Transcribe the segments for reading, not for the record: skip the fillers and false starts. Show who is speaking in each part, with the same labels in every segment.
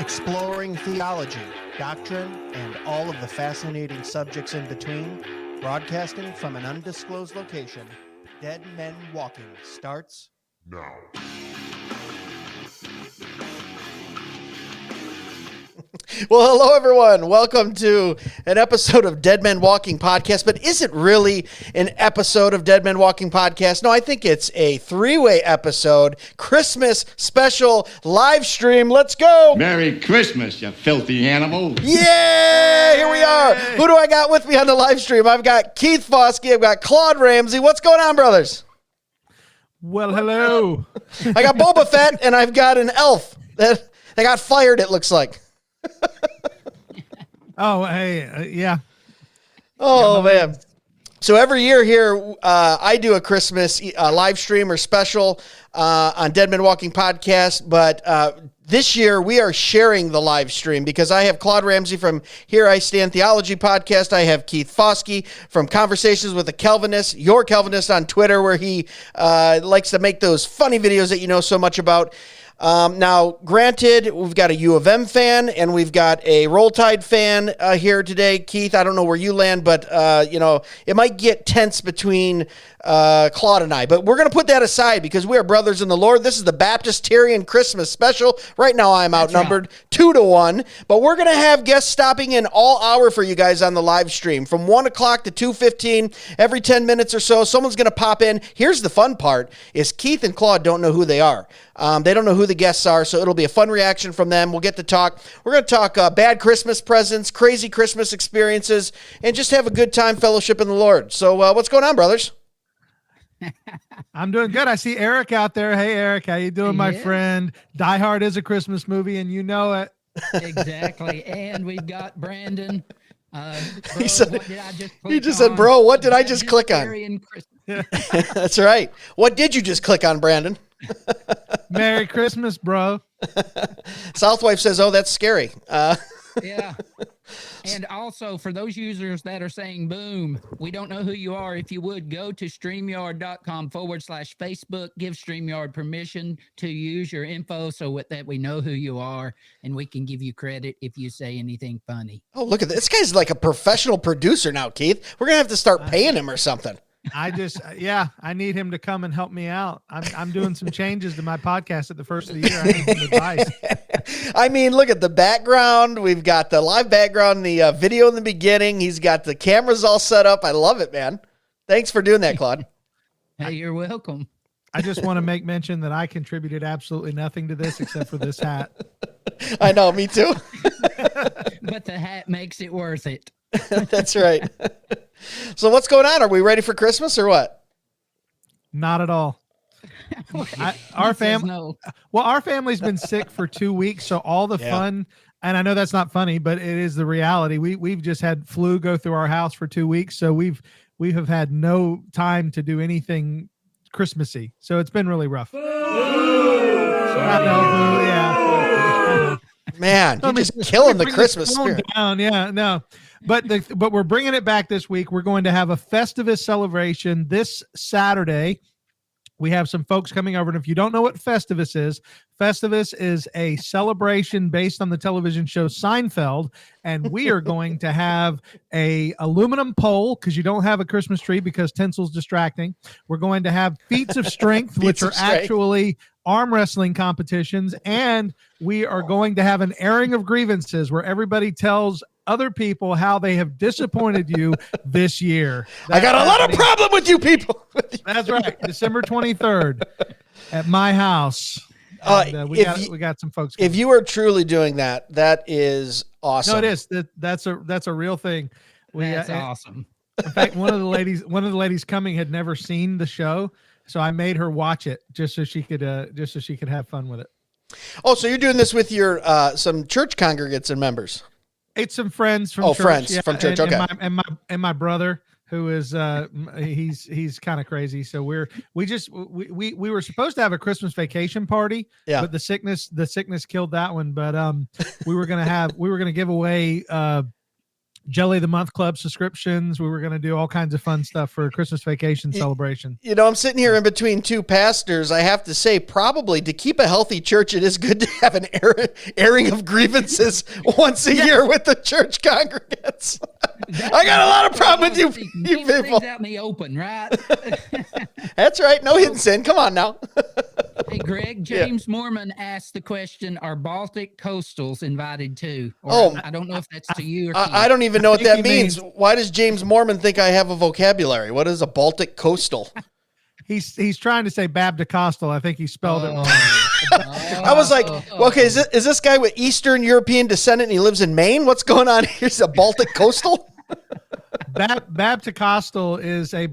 Speaker 1: Exploring theology, doctrine, and all of the fascinating subjects in between, broadcasting from an undisclosed location, Dead Men Walking starts now. Well, hello, everyone. Welcome to an episode of Dead Men Walking Podcast. But is it really an episode of Dead Men Walking Podcast? No, I think it's a three-way episode, Christmas special live stream. Let's go.
Speaker 2: Merry Christmas, you filthy animal.
Speaker 1: Yeah, here we are. Who do I got with me on the live stream? I've got Keith Foskey. I've got Claude Ramsey. What's going on, brothers?
Speaker 3: Well, hello.
Speaker 1: I got Boba Fett, and I've got an elf that got fired, it looks like.
Speaker 3: Oh, hey, yeah.
Speaker 1: Oh, man. So every year here, I do a Christmas live stream or special on Dead Men Walking Podcast, but this year we are sharing the live stream because I have Claude Ramsey from Here I Stand Theology Podcast. I have Keith Foskey from Conversations with a Calvinist, your Calvinist on Twitter, where he likes to make those funny videos that you know so much about. Now, granted, we've got a U of M fan and we've got a Roll Tide fan here today. Keith, I don't know where you land, but, it might get tense between Claude and I. But we're going to put that aside because we are brothers in the Lord. This is the Baptist-Terian Christmas special. Right now, I'm outnumbered 2-1. But we're going to have guests stopping in all hour for you guys on the live stream. From 1 o'clock to 2:15, every 10 minutes or so, someone's going to pop in. Here's the fun part, is Keith and Claude don't know who they are. They don't know who the guests are, so it'll be a fun reaction from them. We'll get to talk. We're going to talk bad Christmas presents, crazy Christmas experiences, and just have a good time fellowship in the Lord. So what's going on, brothers?
Speaker 3: I'm doing good. I see Eric out there. Hey, Eric, how you doing, my friend? Die Hard is a Christmas movie, and you know it.
Speaker 4: Exactly. And we've got Brandon. Bro,
Speaker 1: He said,
Speaker 4: what did I just click
Speaker 1: he just said, bro, what did I just click on?
Speaker 4: Baptist-Terian
Speaker 1: That's right. What did you just click on, Brandon?
Speaker 3: Merry Christmas, bro.
Speaker 1: Southwife says, oh, that's scary.
Speaker 4: Yeah. And also, for those users that are saying, boom, we don't know who you are, if you would, go to StreamYard.com/Facebook, give StreamYard permission to use your info so that we know who you are, and we can give you credit if you say anything funny.
Speaker 1: Oh, look at this. This guy's like a professional producer now, Keith. We're going to have to start paying him or something.
Speaker 3: I need him to come and help me out. I'm doing some changes to my podcast at the first of the year. I need some advice.
Speaker 1: I mean, look at the background. We've got the live background, the video in the beginning. He's got the cameras all set up. I love it, man. Thanks for doing that, Claude.
Speaker 4: Hey, you're welcome.
Speaker 3: I just want to make mention that I contributed absolutely nothing to this except for this hat.
Speaker 1: I know, me too.
Speaker 4: But the hat makes it worth it.
Speaker 1: That's right. So what's going on? Are we ready for Christmas or what?
Speaker 3: Not at all. Our family's been sick for 2 weeks, so all the fun, and I know that's not funny, but it is the reality. We've just had flu go through our house for 2 weeks, so we have had no time to do anything Christmassy. So it's been really rough.
Speaker 1: Man, you're just killing the Christmas spirit.
Speaker 3: Down. Yeah, no. But we're bringing it back this week. We're going to have a Festivus celebration this Saturday. We have some folks coming over, and if you don't know what Festivus is a celebration based on the television show Seinfeld, and we are going to have a aluminum pole because you don't have a Christmas tree because tinsel's distracting. We're going to have feats of strength, which are actually arm wrestling competitions, and we are going to have an airing of grievances where everybody tells other people how they have disappointed you this year.
Speaker 1: I got a lot of problem with you people.
Speaker 3: That's right. December 23rd at my house. We got some folks coming.
Speaker 1: If you are truly doing that, that is awesome.
Speaker 3: No, it is. That's a real thing.
Speaker 4: That's awesome.
Speaker 3: In fact, one of the ladies coming had never seen the show, so I made her watch it just so she could have fun with it.
Speaker 1: Oh, so you're doing this with your some church congregants and members?
Speaker 3: It's some friends from church.
Speaker 1: Friends from church. Okay.
Speaker 3: And my brother, who is he's kind of crazy. So we were supposed to have a Christmas vacation party, but the sickness killed that one. But we were gonna give away Jelly the Month Club subscriptions. We were going to do all kinds of fun stuff for a Christmas vacation celebration.
Speaker 1: You know, I'm sitting here in between two pastors. I have to say, probably to keep a healthy church, it is good to have an airing of grievances once a year with the church congregants. I got a lot of problem with you people.
Speaker 4: Things out in the open, right?
Speaker 1: That's right. No hidden sin. Come on now.
Speaker 4: Hey, Greg, James Mormon asked the question, are Baltic coastals invited too? I don't know if that's to you or
Speaker 1: I don't even know what that means. Why does James Mormon think I have a vocabulary? What is a Baltic coastal?
Speaker 3: He's trying to say Baptist-Costal. I think he spelled it wrong.
Speaker 1: I was like, okay, is this guy with Eastern European descent and he lives in Maine? What's going on here? Is a Baltic coastal?
Speaker 3: Baptist-Costal is a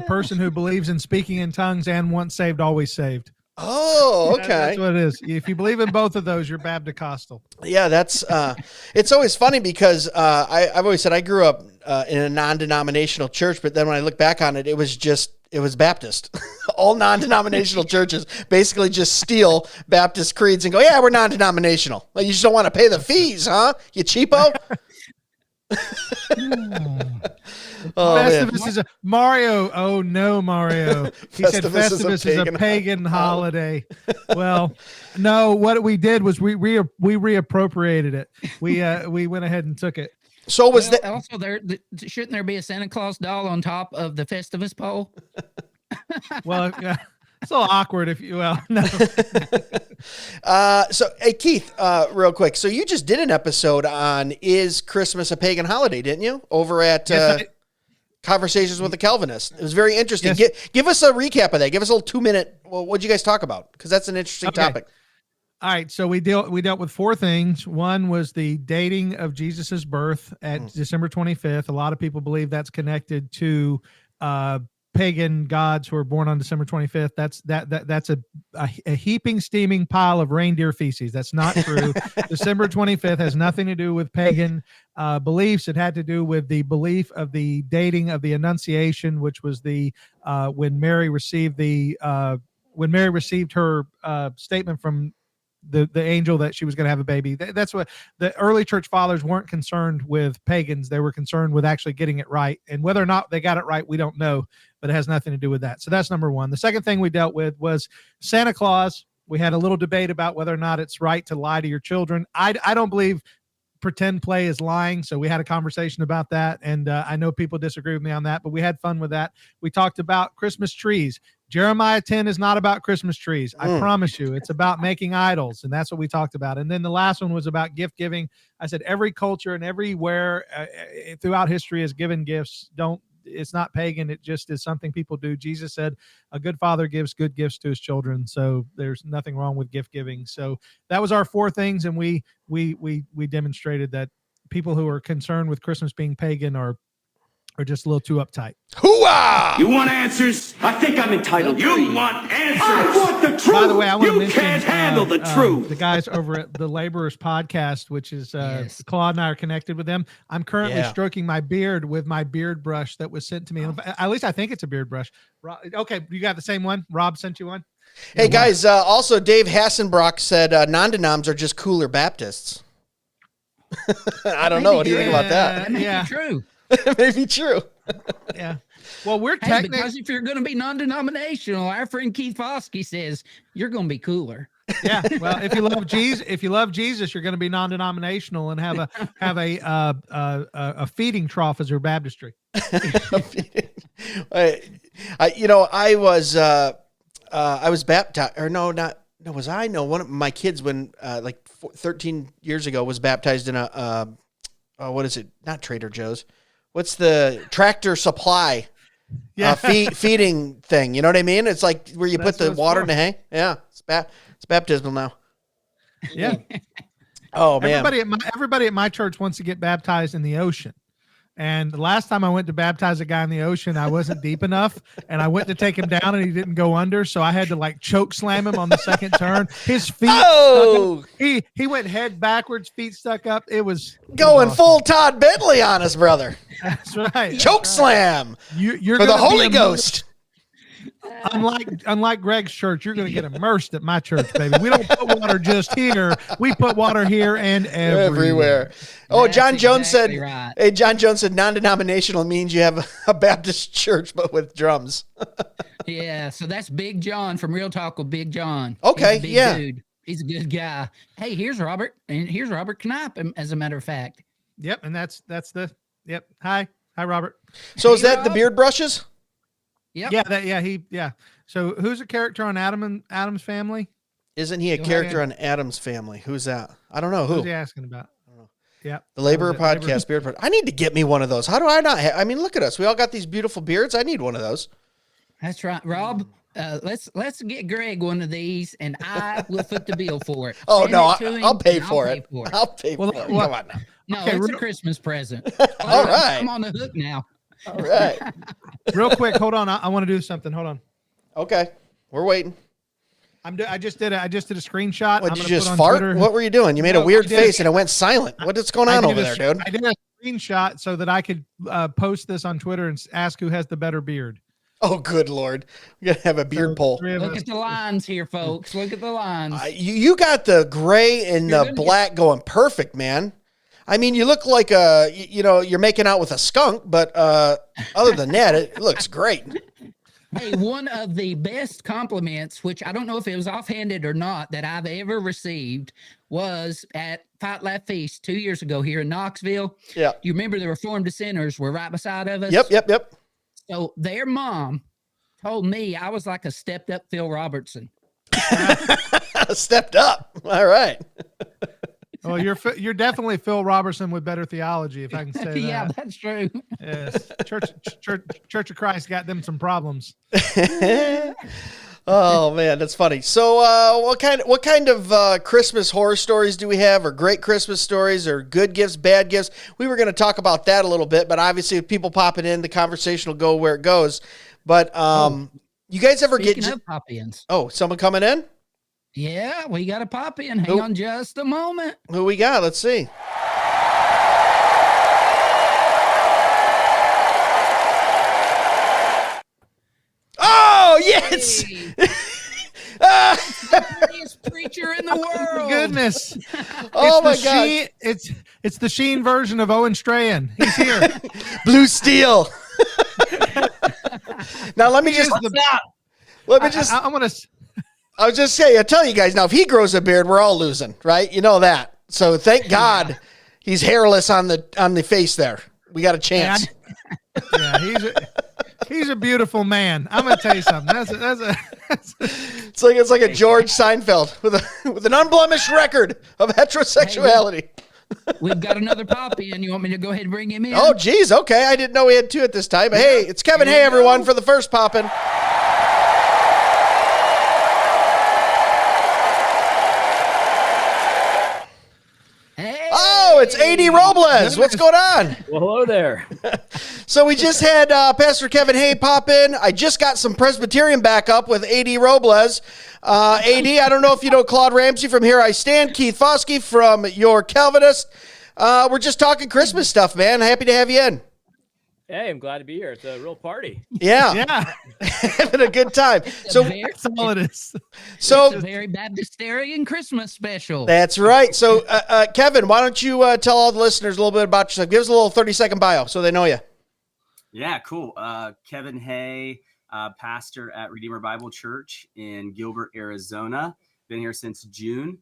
Speaker 3: person who believes in speaking in tongues and once saved, always saved.
Speaker 1: Oh, okay.
Speaker 3: That's what it is. If you believe in both of those, you're Baptist-Costal.
Speaker 1: Yeah, that's it's always funny because I've always said I grew up in a non-denominational church, but then when I look back on it, it was Baptist. All non-denominational churches basically just steal Baptist creeds and go, yeah, we're non-denominational. Well, you just don't want to pay the fees, huh? You cheapo.
Speaker 3: Festivus is a Mario. Oh no, Mario. He said Festivus is a pagan holiday. Well, no, what we did was we reappropriated it. We went ahead and took it.
Speaker 1: So
Speaker 4: also shouldn't there be a Santa Claus doll on top of the Festivus pole?
Speaker 3: Well, it's a little awkward no.
Speaker 1: So, hey, Keith, real quick. So you just did an episode on Is Christmas a Pagan Holiday, didn't you? Over at Conversations with the Calvinist. It was very interesting. Yes. Give us a recap of that. Give us a little 2-minute. Well, what'd you guys talk about? Because that's an interesting topic.
Speaker 3: All right. So we dealt with 4 things. One was the dating of Jesus's birth at December 25th. A lot of people believe that's connected to pagan gods who were born on December 25th. That's a heaping, steaming pile of reindeer feces. That's not true. December 25th has nothing to do with pagan beliefs. It had to do with the belief of the dating of the Annunciation, which was the when Mary received her statement from the angel that she was going to have a baby. That's what the early church fathers weren't concerned with pagans. They were concerned with actually getting it right. And whether or not they got it right, we don't know, but it has nothing to do with that. So that's number one. The second thing we dealt with was Santa Claus. We had a little debate about whether or not it's right to lie to your children. I don't believe pretend play is lying. So we had a conversation about that. And I know people disagree with me on that, but we had fun with that. We talked about Christmas trees. Jeremiah 10 is not about Christmas trees. I promise you, it's about making idols. And that's what we talked about. And then the last one was about gift giving. I said, every culture and everywhere throughout history has given gifts. It's not pagan. It just is something people do. Jesus said a good father gives good gifts to his children. So there's nothing wrong with gift giving. So that was our 4 things. And we demonstrated that people who are concerned with Christmas being pagan are just a little too uptight.
Speaker 1: Hooah!
Speaker 5: You want answers? I think I'm entitled. You want answers? I want the truth.
Speaker 3: By the way, I want to mention
Speaker 5: can't handle the truth.
Speaker 3: The guys over at the Laborers Podcast, which is Claude and I are connected with them. I'm currently stroking my beard with my beard brush that was sent to me. At least I think it's a beard brush. Okay, you got the same one? Rob sent you one?
Speaker 1: Hey, guys, also Dave Hassenbrock said non-denoms are just cooler Baptists. I don't know. What do you think about that?
Speaker 4: That may be true.
Speaker 1: It may be true.
Speaker 3: Yeah. Well, we're
Speaker 4: technically, because if you're going to be non-denominational, our friend Keith Foskey says you're going to be cooler.
Speaker 3: Yeah. Well, if you love Jesus, you're going to be non-denominational and have a feeding trough as your baptistry.
Speaker 1: I was baptized, or no, was I? No, one of my kids when 13 years ago was baptized in what is it? Not Trader Joe's. What's the Tractor Supply feeding thing? You know what I mean? It's like where you put the water in the hay. Yeah, it's baptismal now.
Speaker 3: Yeah.
Speaker 1: Oh man.
Speaker 3: Everybody at my church wants to get baptized in the ocean. And the last time I went to baptize a guy in the ocean, I wasn't deep enough, and I went to take him down, and he didn't go under, so I had to choke slam him on the second turn. His feet stuck up. He went head backwards, feet stuck up. It was
Speaker 1: going full Todd Bentley on us, brother.
Speaker 3: That's right.
Speaker 1: Choke slam.
Speaker 3: You're
Speaker 1: for the Holy Ghost.
Speaker 3: unlike Greg's church, you're going to get immersed at my church, baby. We don't put water just here. We put water here and everywhere.
Speaker 1: Oh,
Speaker 4: That's
Speaker 1: John Jones
Speaker 4: exactly
Speaker 1: said,
Speaker 4: right.
Speaker 1: hey, John Jones said non-denominational means you have a Baptist church, but with drums.
Speaker 4: Yeah, so that's Big John from Real Talk with Big John.
Speaker 1: Okay,
Speaker 4: He's a big
Speaker 1: yeah.
Speaker 4: dude. He's a good guy. Hey, here's Robert, and here's Robert Knapp, as a matter of fact.
Speaker 3: Yep, and that's the yep. Hi, Robert.
Speaker 1: So is
Speaker 4: Hey,
Speaker 1: that the
Speaker 4: Rob.
Speaker 1: beard brushes?
Speaker 4: Yep.
Speaker 3: Yeah. So who's a character on Adam's Family?
Speaker 1: Isn't he a character on Adam's Family? Who's that? I don't know. Who?
Speaker 3: Who's he asking about? Yeah.
Speaker 1: The Laborer
Speaker 3: That was it.
Speaker 1: Podcast beard brush. I need to get me one of those. How do I not have? I mean, look at us. We all got these beautiful beards. I need one of those.
Speaker 4: That's right, Rob. Let's get Greg one of these, and I will foot the bill for it.
Speaker 1: Oh
Speaker 4: Send
Speaker 1: no,
Speaker 4: it to him,
Speaker 1: I'll pay
Speaker 4: and
Speaker 1: for it. I'll pay for it. Come on now.
Speaker 4: No,
Speaker 3: Okay,
Speaker 4: it's a Christmas present.
Speaker 1: All right.
Speaker 4: I'm on the hook now.
Speaker 1: All right.
Speaker 3: Real quick, hold on. I want to do something. Hold on.
Speaker 1: Okay, we're waiting.
Speaker 3: I just did a screenshot.
Speaker 1: What,
Speaker 3: I'm
Speaker 1: did you
Speaker 3: gonna
Speaker 1: just
Speaker 3: put on
Speaker 1: fart?
Speaker 3: Twitter.
Speaker 1: What were you doing? You made
Speaker 3: No,
Speaker 1: a weird
Speaker 3: I did.
Speaker 1: face and it went silent. What's going on over there, dude?
Speaker 3: I did a screenshot so that I could post this on Twitter and ask who has the better beard.
Speaker 1: Oh, good Lord. We're going to have a beard poll.
Speaker 4: Look at the lines here, folks. Look at the lines.
Speaker 1: You got the gray and the black going perfect, man. I mean, you look like you're making out with a skunk, but other than that, it looks great.
Speaker 4: Hey, one of the best compliments, which I don't know if it was offhanded or not, that I've ever received was at Fight Laugh Feast 2 years ago here in Knoxville.
Speaker 1: Yeah.
Speaker 4: You remember the Reformed Dissenters were right beside of us?
Speaker 1: Yep.
Speaker 4: So their mom told me I was like a stepped up Phil Robertson.
Speaker 1: Stepped up. All right.
Speaker 3: Oh, you're definitely Phil Robertson with better theology, if I can say that.
Speaker 4: Yeah, that's true.
Speaker 3: Yes. Church of Christ got them some problems.
Speaker 1: Oh man, that's funny. So, what kind of Christmas horror stories do we have, or great Christmas stories, or good gifts, bad gifts? We were going to talk about that a little bit, but obviously, if people popping in, the conversation will go where it goes. But you guys ever
Speaker 4: Speaking of pop-ins.
Speaker 1: Oh, someone coming in?
Speaker 4: Yeah, we got a pop-in. Hang on just a moment.
Speaker 1: Who we got? Let's see. Oh, yes!
Speaker 4: Hey. The prettiest preacher in the world.
Speaker 3: Goodness.
Speaker 1: Oh my God.
Speaker 3: It's the Sheen version of Owen Strahan. He's here.
Speaker 1: Blue Steel. Now let me just
Speaker 3: I want to.
Speaker 1: I was just saying, I tell you guys now, if he grows a beard, we're all losing, right? You know that. So thank God he's hairless on the face there. We got a chance.
Speaker 3: Yeah, he's a beautiful man. I'm gonna tell you something.
Speaker 1: It's like a George Seinfeld with an unblemished record of heterosexuality.
Speaker 4: We've got another pop-in. You want me to go ahead and bring him in?
Speaker 1: Oh, geez. Okay. I didn't know we had two at this time. But hey, it's Kevin. Hey, everyone, for the first pop-in.
Speaker 4: Hey.
Speaker 1: Oh, it's A.D. Robles. What's going on?
Speaker 6: Well, hello there.
Speaker 1: So we just had Pastor Kevin Hay pop in. I just got some Presbyterian backup with A.D. Robles. A.D., I don't know if you know Claude Ramsey from Here I Stand, Keith Foskey from Your Calvinist. We're just talking Christmas stuff, man. Happy to have you in.
Speaker 6: Hey, I'm glad to be here. It's a real party.
Speaker 1: Yeah. Having a good time. So
Speaker 3: That's all it is.
Speaker 1: So
Speaker 4: It's a very Baptist-Terian Christmas special.
Speaker 1: that's right. So, Kevin, why don't you tell all the listeners a little bit about yourself? Give us a little 30-second bio so they know you.
Speaker 7: Yeah, cool. Kevin Hay, pastor at Redeemer Bible Church in Gilbert, Arizona. Been here since June.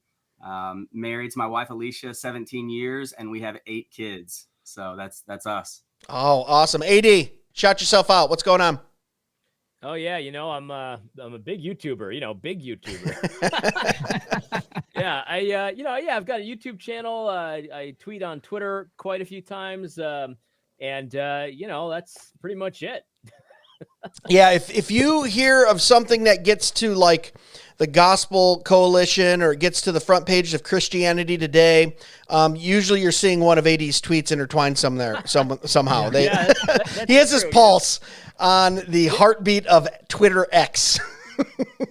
Speaker 7: Married to my wife, Alicia, 17 years, and we have 8 kids. So that's us.
Speaker 1: Oh, awesome. AD, shout yourself out. What's going on?
Speaker 6: Oh yeah, I'm a big YouTuber. Big YouTuber. Yeah, I've got a YouTube channel. I tweet on Twitter quite a few times, and that's pretty much it.
Speaker 1: Yeah, if you hear of something that gets to like the Gospel Coalition or gets to the front page of Christianity Today, usually you're seeing one of AD's tweets intertwined somehow. He has his pulse on the heartbeat of Twitter X.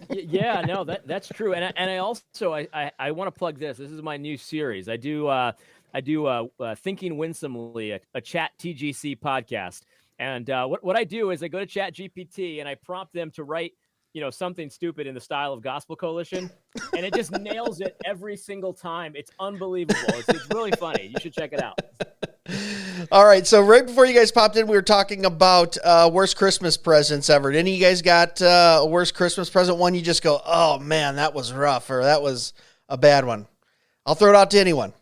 Speaker 6: Yeah, no, that's true. And I also I want to plug this. This is my new series. I do Thinking Winsomely, a chat TGC podcast. And what I do is I go to Chat GPT and I prompt them to write something stupid in the style of Gospel Coalition, and it just nails it every single time. It's unbelievable. It's really funny. You should check it out.
Speaker 1: All right, so right before you guys popped in, we were talking about worst Christmas presents ever. Any of you guys got a worst Christmas present? One you just go, oh man, that was rough, or that was a bad one. I'll throw it out to anyone.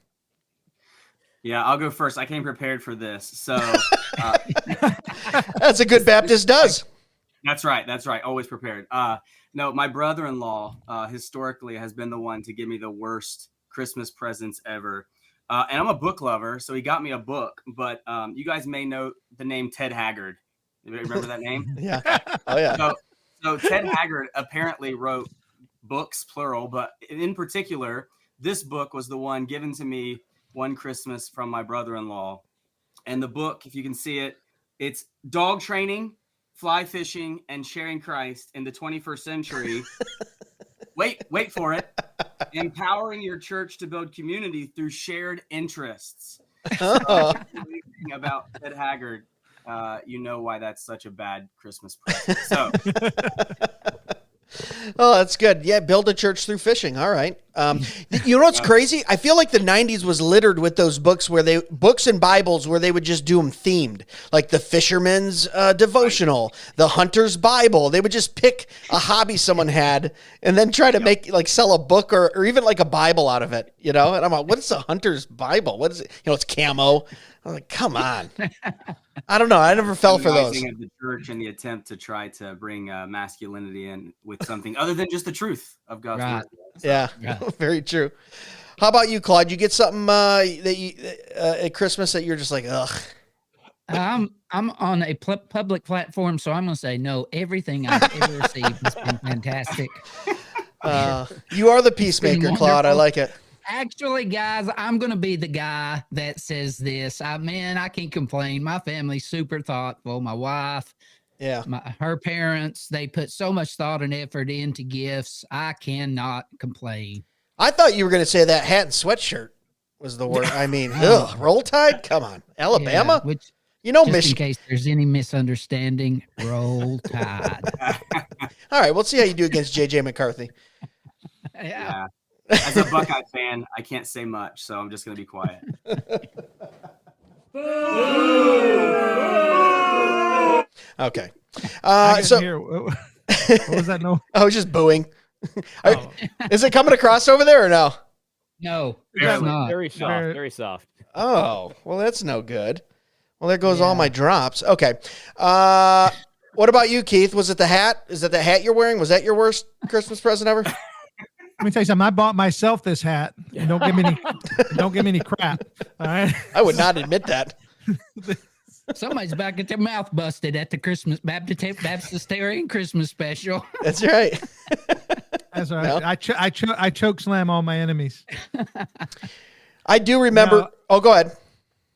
Speaker 7: Yeah, I'll go first. I came prepared for this. So
Speaker 1: that's a good Baptist does.
Speaker 7: That's right. Always prepared. No, my brother-in-law historically has been the one to give me the worst Christmas presents ever. And I'm a book lover, so he got me a book. But you guys may know the name Ted Haggard. You remember that name?
Speaker 1: Yeah. Oh, yeah.
Speaker 7: So Ted Haggard apparently wrote books, plural, but in particular, this book was the one given to me one Christmas from my brother-in-law. And the book, if you can see it, it's Dog Training, Fly Fishing, and Sharing Christ in the 21st Century. Wait for it. Empowering your church to build community through shared interests. So, about Ted Haggard, you know why that's such a bad Christmas present. So,
Speaker 1: oh, that's good. Yeah, build a church through fishing. All right. You know what's crazy? I feel like the 90s was littered with those books books and Bibles where they would just do them themed, like the Fisherman's Devotional, the Hunter's Bible. They would just pick a hobby someone had and then try to sell a book or even like a Bible out of it, And I'm like, what's a Hunter's Bible? What is it? It's camo. I'm like, come on. I don't know. I never fell for those.
Speaker 7: Of the church and the attempt to try to bring masculinity in with something other than just the truth of God's word.
Speaker 1: Yeah, very true. How about you, Claude? You get something that you at Christmas that you're just like, ugh.
Speaker 4: I'm on a public platform, so I'm going to say no. Everything I've ever received has been fantastic.
Speaker 1: You are the peacemaker, Claude. I like it.
Speaker 4: Actually, guys, I'm going to be the guy that says this. I can't complain. My family's super thoughtful. My wife, her parents, they put so much thought and effort into gifts. I cannot complain.
Speaker 1: I thought you were going to say that hat and sweatshirt was the word. I mean, Roll Tide? Come on. Alabama?
Speaker 4: Yeah, just
Speaker 1: Michigan.
Speaker 4: in case there's any misunderstanding, Roll Tide.
Speaker 1: All right, we'll see how you do against J.J. McCarthy.
Speaker 7: Yeah. As a Buckeye fan, I can't say much, so I'm just going to be quiet.
Speaker 1: Okay.
Speaker 3: What was that? No.
Speaker 1: I was just booing. Is it coming across over there or no?
Speaker 4: No,
Speaker 6: Very,
Speaker 4: not.
Speaker 6: very soft. Very soft.
Speaker 1: Oh, well, that's no good. Well, there goes all my drops. Okay. What about you, Keith? Was it the hat? Is that the hat you're wearing? Was that your worst Christmas present ever?
Speaker 3: Let me tell you something. I bought myself this hat. And don't give me any crap. All right.
Speaker 1: I would not admit that.
Speaker 4: Somebody's back at their mouth busted at the Christmas Baptist-Terian Christmas special.
Speaker 1: That's right.
Speaker 3: That's right. No. I choke slam all my enemies.
Speaker 1: I do remember. Go ahead.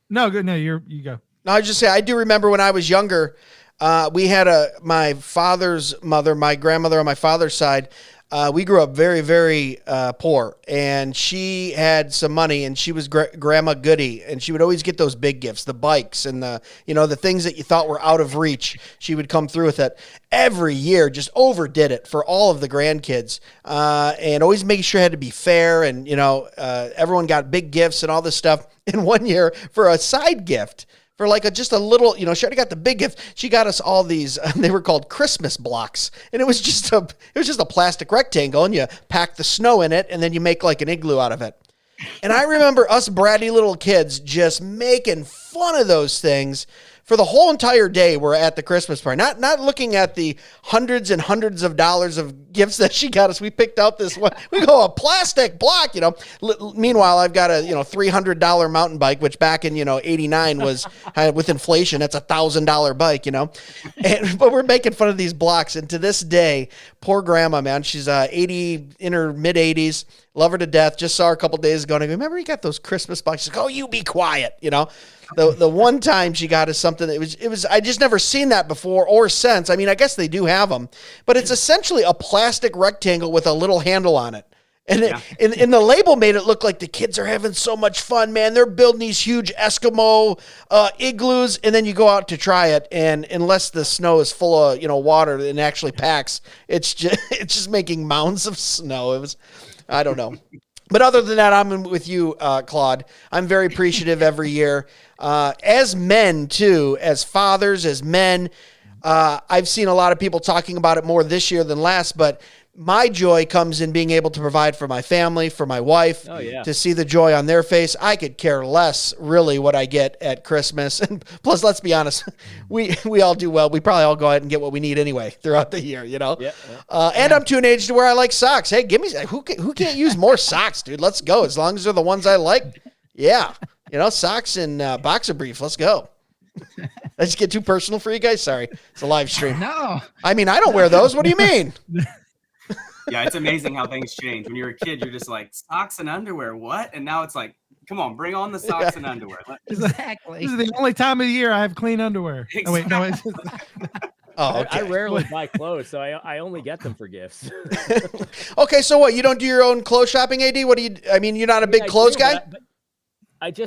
Speaker 3: No, good. No, you go.
Speaker 1: No, I was just saying. I do remember when I was younger. We had my father's mother, my grandmother on my father's side. We grew up very, very poor, and she had some money, and she was Grandma Goody, and she would always get those big gifts, the bikes and the things that you thought were out of reach. She would come through with it every year, just overdid it for all of the grandkids, and always making sure it had to be fair, and everyone got big gifts and all this stuff. And one year, for a side gift, for just a little, she already got the big gift. She got us all these, they were called Christmas blocks. And it was just a plastic rectangle, and you pack the snow in it, and then you make like an igloo out of it. And I remember us bratty little kids just making fun of those things for the whole entire day. We're at the Christmas party, not looking at the hundreds and hundreds of dollars of gifts that she got us. We picked out this one. We go, a plastic block, Meanwhile, I've got a, $300 mountain bike, which back in, 89 was with inflation, that's $1,000 bike, but we're making fun of these blocks. And to this day, poor grandma, man, she's 80 in her mid 80s. Love her to death. Just saw her a couple days ago. And I go, remember you got those Christmas boxes? She's like, oh, you be quiet. The one time she got us something that it was I just never seen that before or since. I mean, I guess they do have them, but it's essentially a plastic rectangle with a little handle on it. And and the label made it look like the kids are having so much fun, man. They're building these huge Eskimo igloos, and then you go out to try it, and unless the snow is full of water and actually packs, it's just making mounds of snow. It was, I don't know. But other than that, I'm with you, Claude. I'm very appreciative every year. As men, too, as fathers, as men, I've seen a lot of people talking about it more this year than last, but my joy comes in being able to provide for my family, for my wife, to see the joy on their face. I could care less, really, what I get at Christmas. And plus, let's be honest, we all do well. We probably all go ahead and get what we need anyway throughout the year, And I'm to an age to where I like socks. Hey, give me who can't use more socks, dude? Let's go. As long as they're the ones I like. Yeah, socks and boxer briefs. Let's go. I just get too personal for you guys. Sorry, it's a live stream.
Speaker 4: No,
Speaker 1: I mean I don't wear those. What do you mean?
Speaker 7: Yeah, it's amazing how things change. When you're a kid, you're just like, socks and underwear, what? And now it's like, come on, bring on the socks and underwear.
Speaker 4: Exactly.
Speaker 3: This is the only time of the year I have clean underwear.
Speaker 7: Exactly.
Speaker 3: Oh, wait, no.
Speaker 1: Okay.
Speaker 6: I rarely buy clothes, so I only get them for gifts.
Speaker 1: Okay, so what? You don't do your own clothes shopping, AD? What do you? I mean, you're not a big clothes guy.
Speaker 6: But I was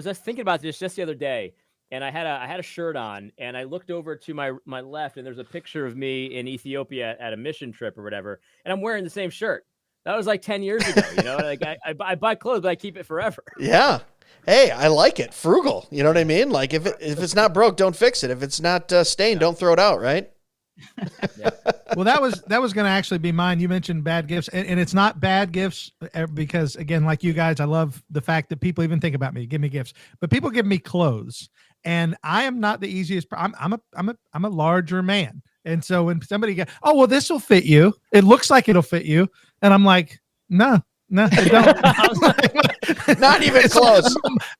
Speaker 6: just thinking about this just the other day. And I had a shirt on, and I looked over to my left, and there's a picture of me in Ethiopia at a mission trip or whatever, and I'm wearing the same shirt. That was like 10 years ago, Like I buy clothes, but I keep it forever.
Speaker 1: Yeah. Hey, I like it. Frugal. You know what I mean? Like if it's not broke, don't fix it. If it's not stained, don't throw it out. Right.
Speaker 3: Yeah. Well, that was going to actually be mine. You mentioned bad gifts, and it's not bad gifts because, again, like you guys, I love the fact that people even think about me, give me gifts, but people give me clothes, and I am not the easiest. I'm a larger man, and so when somebody goes, "Oh, well, this will fit you," it looks like it'll fit you, and I'm like, no, they don't.
Speaker 1: Not even close.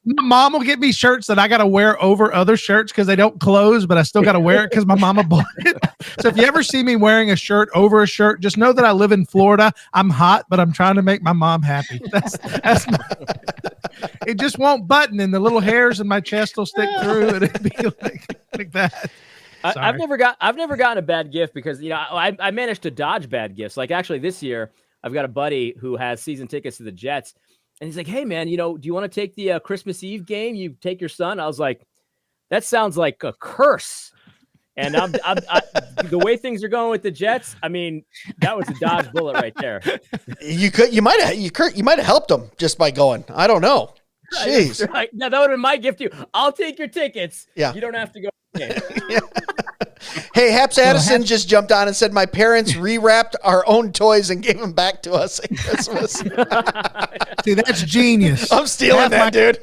Speaker 3: My mom will get me shirts that I got to wear over other shirts because they don't close, but I still got to wear it because my mama bought it. So if you ever see me wearing a shirt over a shirt, just know that I live in Florida. I'm hot, but I'm trying to make my mom happy. It just won't button, and the little hairs in my chest will stick through, and it'd be like that.
Speaker 6: I've never gotten a bad gift because I managed to dodge bad gifts. Like actually this year, I've got a buddy who has season tickets to the Jets, and he's like, "Hey man, do you want to take the Christmas Eve game? You take your son." I was like, "That sounds like a curse." And the way things are going with the Jets, I mean, that was a dodge bullet right there.
Speaker 1: You might have helped him just by going. I don't know. Jeez.
Speaker 6: Right. Now that would have been my gift to you. I'll take your tickets.
Speaker 1: Yeah.
Speaker 6: You don't have to go.
Speaker 1: Yeah. Hey, Haps Addison just jumped on and said, my parents rewrapped our own toys and gave them back to us at Christmas.
Speaker 3: See, that's genius.
Speaker 1: I'm stealing that, dude.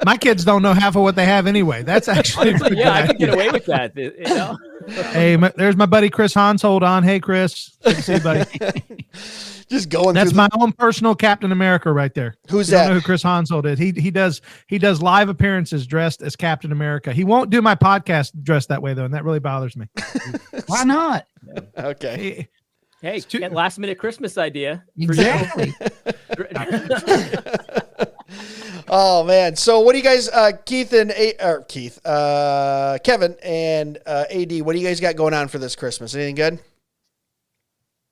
Speaker 3: My kids don't know half of what they have anyway. That's actually
Speaker 6: yeah, I could get away with that.
Speaker 3: Hey, there's my buddy Chris Hans. Hold on. Hey, Chris. Good to see you, buddy.
Speaker 1: Just going.
Speaker 3: That's my own personal Captain America right there.
Speaker 1: Who's
Speaker 3: that?
Speaker 1: That?
Speaker 3: I don't know who Chris Hanshold is. He does live appearances dressed as Captain America. He won't do my podcast dressed that way though, and that really bothers me.
Speaker 4: Why not?
Speaker 1: Okay.
Speaker 6: Hey, last minute Christmas idea.
Speaker 4: Exactly.
Speaker 1: Oh man. So what do you guys, Kevin and AD, what do you guys got going on for this Christmas? Anything good?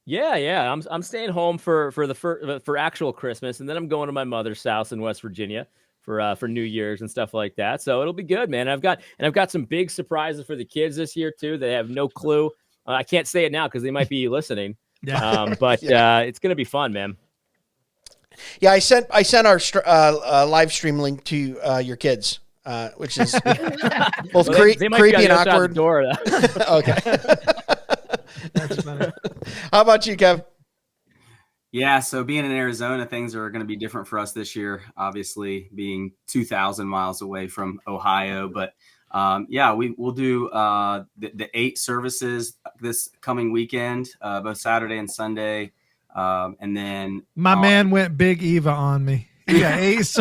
Speaker 6: Yeah. I'm staying home for actual Christmas, and then I'm going to my mother's house in West Virginia for New Year's and stuff like that. So it'll be good, man. I've got some big surprises for the kids this year too. They have no clue. I can't say it now because they might be listening. But it's gonna be fun, man.
Speaker 1: Yeah, I sent our live stream link to your kids, which is both creepy and awkward. Okay.
Speaker 3: That's funny.
Speaker 1: How about you, Kev?
Speaker 7: Yeah, so being in Arizona, things are going to be different for us this year, obviously being 2,000 miles away from Ohio. But we'll do the 8 services this coming weekend, both Saturday and Sunday. And then
Speaker 3: my man went Big Eva on me. Yeah, 8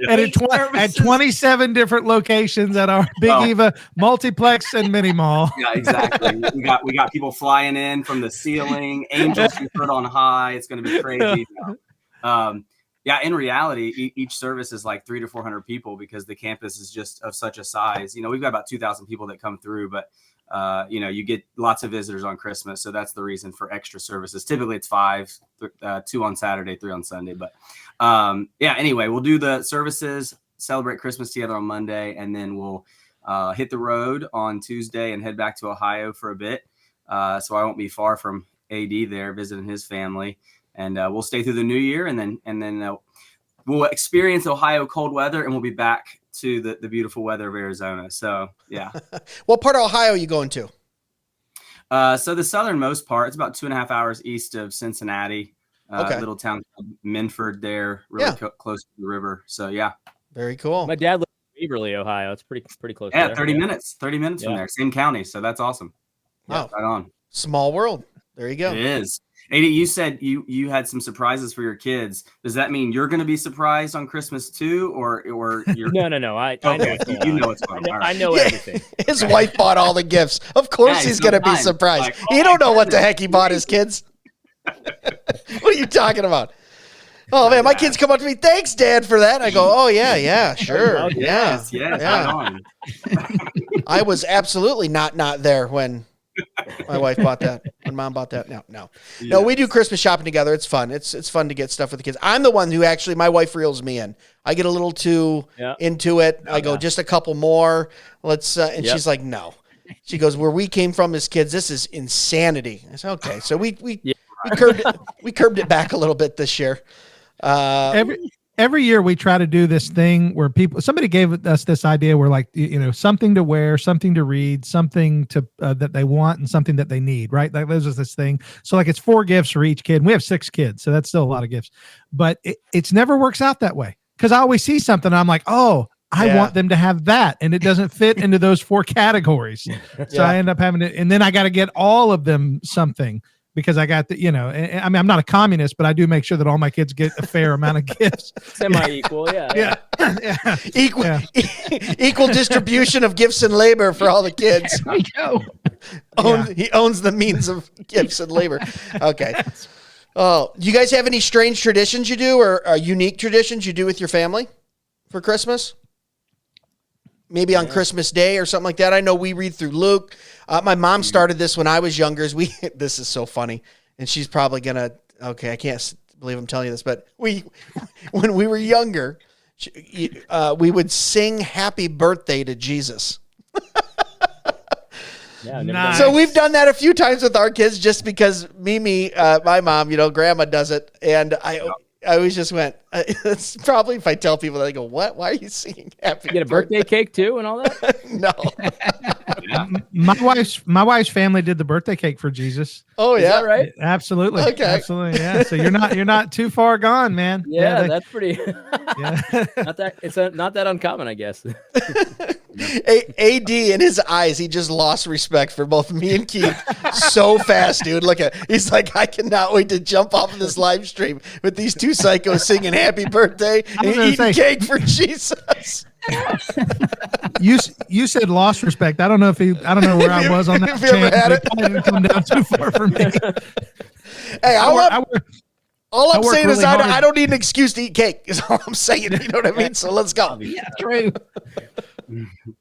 Speaker 3: at 27 different locations at our Big Eva multiplex and mini mall.
Speaker 7: Yeah, exactly. We got people flying in from the ceiling, angels you heard on high. It's going to be crazy. In reality, each service is like 300 to 400 people because the campus is just of such a size. We've got about 2,000 people that come through, but you get lots of visitors on Christmas. So that's the reason for extra services. Typically it's 5, 2 on Saturday, 3 on Sunday. But anyway, we'll do the services, celebrate Christmas together on Monday, and then we'll hit the road on Tuesday and head back to Ohio for a bit. So I won't be far from AD there visiting his family, and we'll stay through the new year, and then we'll experience Ohio cold weather, and we'll be back to the beautiful weather of Arizona. So yeah.
Speaker 1: What part of Ohio are you going to?
Speaker 7: So the southernmost part, it's about 2.5 hours east of Cincinnati, little town called Minford there, really close to the river. So yeah.
Speaker 1: Very cool.
Speaker 6: My dad lives in Waverly, Ohio. It's pretty close.
Speaker 7: Yeah,
Speaker 6: there.
Speaker 7: 30 minutes from there, same county. So that's awesome.
Speaker 1: Wow.
Speaker 7: Right on.
Speaker 1: Small world. There you go.
Speaker 7: It is. AD, you said you had some surprises for your kids. Does that mean you're going to be surprised on Christmas too, or you're?
Speaker 6: No. I know what's going on.
Speaker 7: You know what's going on.
Speaker 6: I know everything.
Speaker 1: His wife bought all the gifts. Of course, he's going to be surprised.
Speaker 7: Like,
Speaker 1: he don't know what the heck he bought his kids. What are you talking about? Oh man, my kids come up to me. Thanks, Dad, for that. I go, oh yeah, sure,
Speaker 7: Oh, yes, right on.
Speaker 1: I was absolutely not there when my wife bought that. When Mom bought that. No. We do Christmas shopping together. It's fun. It's fun to get stuff with the kids. I'm the one who actually, my wife reels me in. I get a little too into it. I go, just a couple more. Let's. And she's like, no. She goes, where we came from as kids, this is insanity. I said, okay. So we curbed it back a little bit this year.
Speaker 3: Every year we try to do this thing where somebody gave us this idea where, like, something to wear, something to read, something to that they want, and something that they need, right? Like there's this thing. So like it's 4 gifts for each kid. And we have 6 kids, so that's still a lot of gifts. But it's never works out that way, because I always see something and I'm like, oh, I want them to have that, and it doesn't fit into those 4 categories. So I end up having to, and then I got to get all of them something. Because I got the, I mean, I'm not a communist, but I do make sure that all my kids get a fair amount of gifts.
Speaker 6: Semi-equal, yeah.
Speaker 1: Equal distribution of gifts and labor for all the kids.
Speaker 4: There we go.
Speaker 1: He owns the means of gifts and labor. Okay. Oh, do you guys have any strange traditions you do, or unique traditions you do with your family for Christmas? Maybe on Christmas Day or something like that. I know we read through Luke. My mom started this when I was younger. This is so funny, and she's probably gonna. Okay, I can't believe I'm telling you this, but when we were younger, we would sing "Happy Birthday" to Jesus.
Speaker 3: Nice.
Speaker 1: So we've done that a few times with our kids, just because Mimi, my mom, Grandma does it, and I always just went. It's probably if I tell people, they go, "What? Why are you singing Happy?"
Speaker 6: You get a birthday cake too, and all that.
Speaker 1: No.
Speaker 3: My wife's family did the birthday cake for Jesus.
Speaker 1: Oh yeah,
Speaker 6: is that right?
Speaker 3: Absolutely.
Speaker 1: Okay.
Speaker 3: Absolutely. Yeah. So you're not too far gone, man.
Speaker 6: That's pretty.
Speaker 3: Yeah.
Speaker 6: Not that uncommon, I guess.
Speaker 1: AD in his eyes, he just lost respect for both me and Keith so fast, dude. He's like, I cannot wait to jump off of this live stream with these 2 psychos singing "Happy Birthday" and eating cake for Jesus.
Speaker 3: You said lost respect. I don't know where I was on that.
Speaker 1: If you ever had it,
Speaker 3: didn't come down too far for me.
Speaker 1: Hey, all I'm saying is
Speaker 3: really
Speaker 1: I don't need an excuse to eat cake. Is all I'm saying. You know what I mean? So let's go.
Speaker 4: Yeah, true.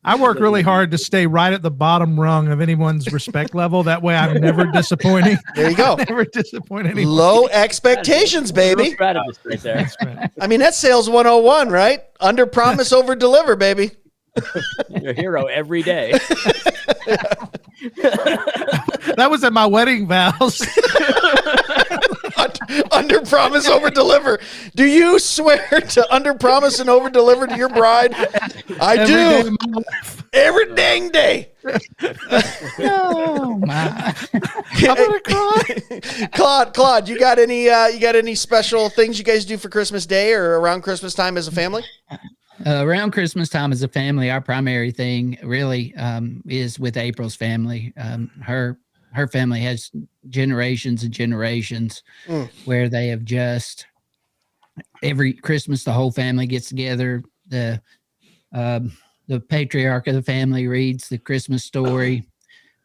Speaker 3: I work really hard to stay right at the bottom rung of anyone's respect level. That way I'm never disappointing.
Speaker 1: There you go.
Speaker 3: Never disappoint anyone.
Speaker 1: Low expectations, baby.
Speaker 6: Strategist right there.
Speaker 1: I mean, that's sales 101, right? Under promise, over deliver, baby.
Speaker 6: You're a hero every day.
Speaker 3: That was at my wedding vows.
Speaker 1: Under promise, over deliver. Do you swear to under promise and over deliver to your bride? I do. Every dang day.
Speaker 4: Oh my!
Speaker 1: I'm gonna cry. Claude, you got any special things you guys do for Christmas Day or around Christmas time as a family?
Speaker 4: Around Christmas time as a family, our primary thing really is with April's family. Her family has generations and generations where they have just every Christmas the whole family gets together. The patriarch of the family reads the Christmas story.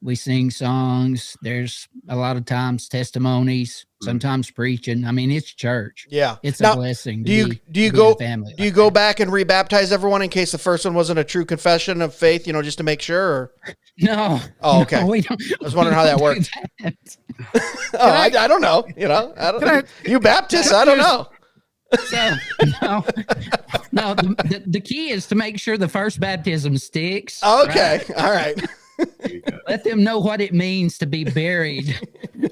Speaker 4: We sing songs. There's a lot of times testimonies, sometimes preaching. I mean, it's church.
Speaker 1: Yeah.
Speaker 4: It's
Speaker 1: Now,
Speaker 4: a blessing.
Speaker 1: Do you go back and rebaptize everyone in case the first one wasn't a true confession of faith, just to make sure? Or?
Speaker 4: No.
Speaker 1: Oh, okay.
Speaker 4: No, we don't,
Speaker 1: I was wondering how that worked. I don't know. You Baptists, I don't know.
Speaker 4: So no. The key is to make sure the first baptism sticks.
Speaker 1: Okay.
Speaker 4: Right?
Speaker 1: All right.
Speaker 4: Let them know what it means to be buried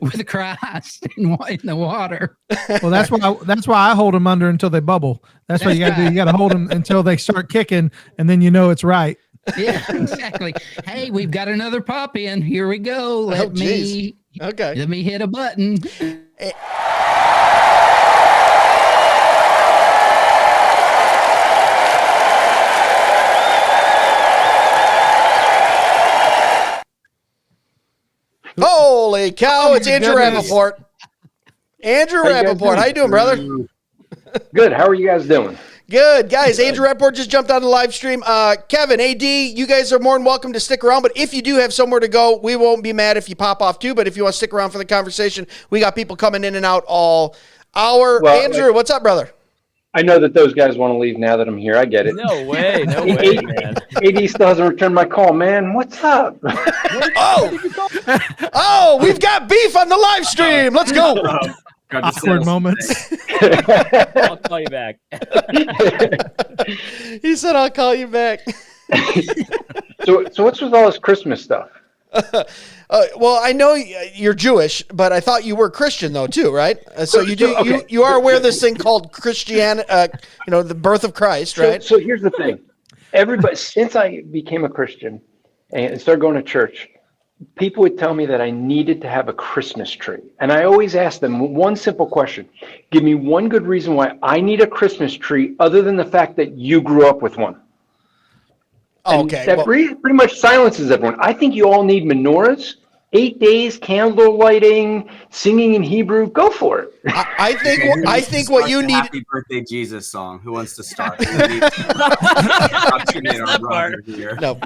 Speaker 4: with Christ in the water.
Speaker 3: Well, that's why I hold them under until they bubble. That's what you got to do. You got to hold them until they start kicking, and then it's right.
Speaker 4: Yeah, exactly. Hey, we've got another pop in. Here we go. Let me hit a button.
Speaker 1: Holy cow, it's Andrew Rappaport. Andrew Rappaport. How you doing, brother?
Speaker 8: Good. How are you guys doing?
Speaker 1: Good. Guys, Andrew Rappaport just jumped on the live stream. Kevin, AD, you guys are more than welcome to stick around, but if you do have somewhere to go, we won't be mad if you pop off too, but if you want to stick around for the conversation, we got people coming in and out all hour. Well, Andrew, what's up, brother?
Speaker 8: I know that those guys want to leave now that I'm here. I get it.
Speaker 6: No way, man.
Speaker 8: AD still hasn't returned my call, man. What's up?
Speaker 1: We've got beef on the live stream. Let's go.
Speaker 3: Awkward moments.
Speaker 6: I'll call you back.
Speaker 1: He said, I'll call you back.
Speaker 8: So what's with all this Christmas stuff?
Speaker 1: Well, I know you're Jewish, but I thought you were Christian though too, right? So you are aware of this thing called Christianity, the birth of Christ, right?
Speaker 8: So here's the thing. Everybody, since I became a Christian and started going to church, people would tell me that I needed to have a Christmas tree. And I always ask them one simple question. Give me one good reason why I need a Christmas tree other than the fact that you grew up with one.
Speaker 1: Okay.
Speaker 8: That pretty much silences everyone. I think you all need menorahs, 8 days, candle lighting, singing in Hebrew. Go for it.
Speaker 1: I think what you need.
Speaker 7: Happy Birthday Jesus song. Who wants to start?
Speaker 1: No,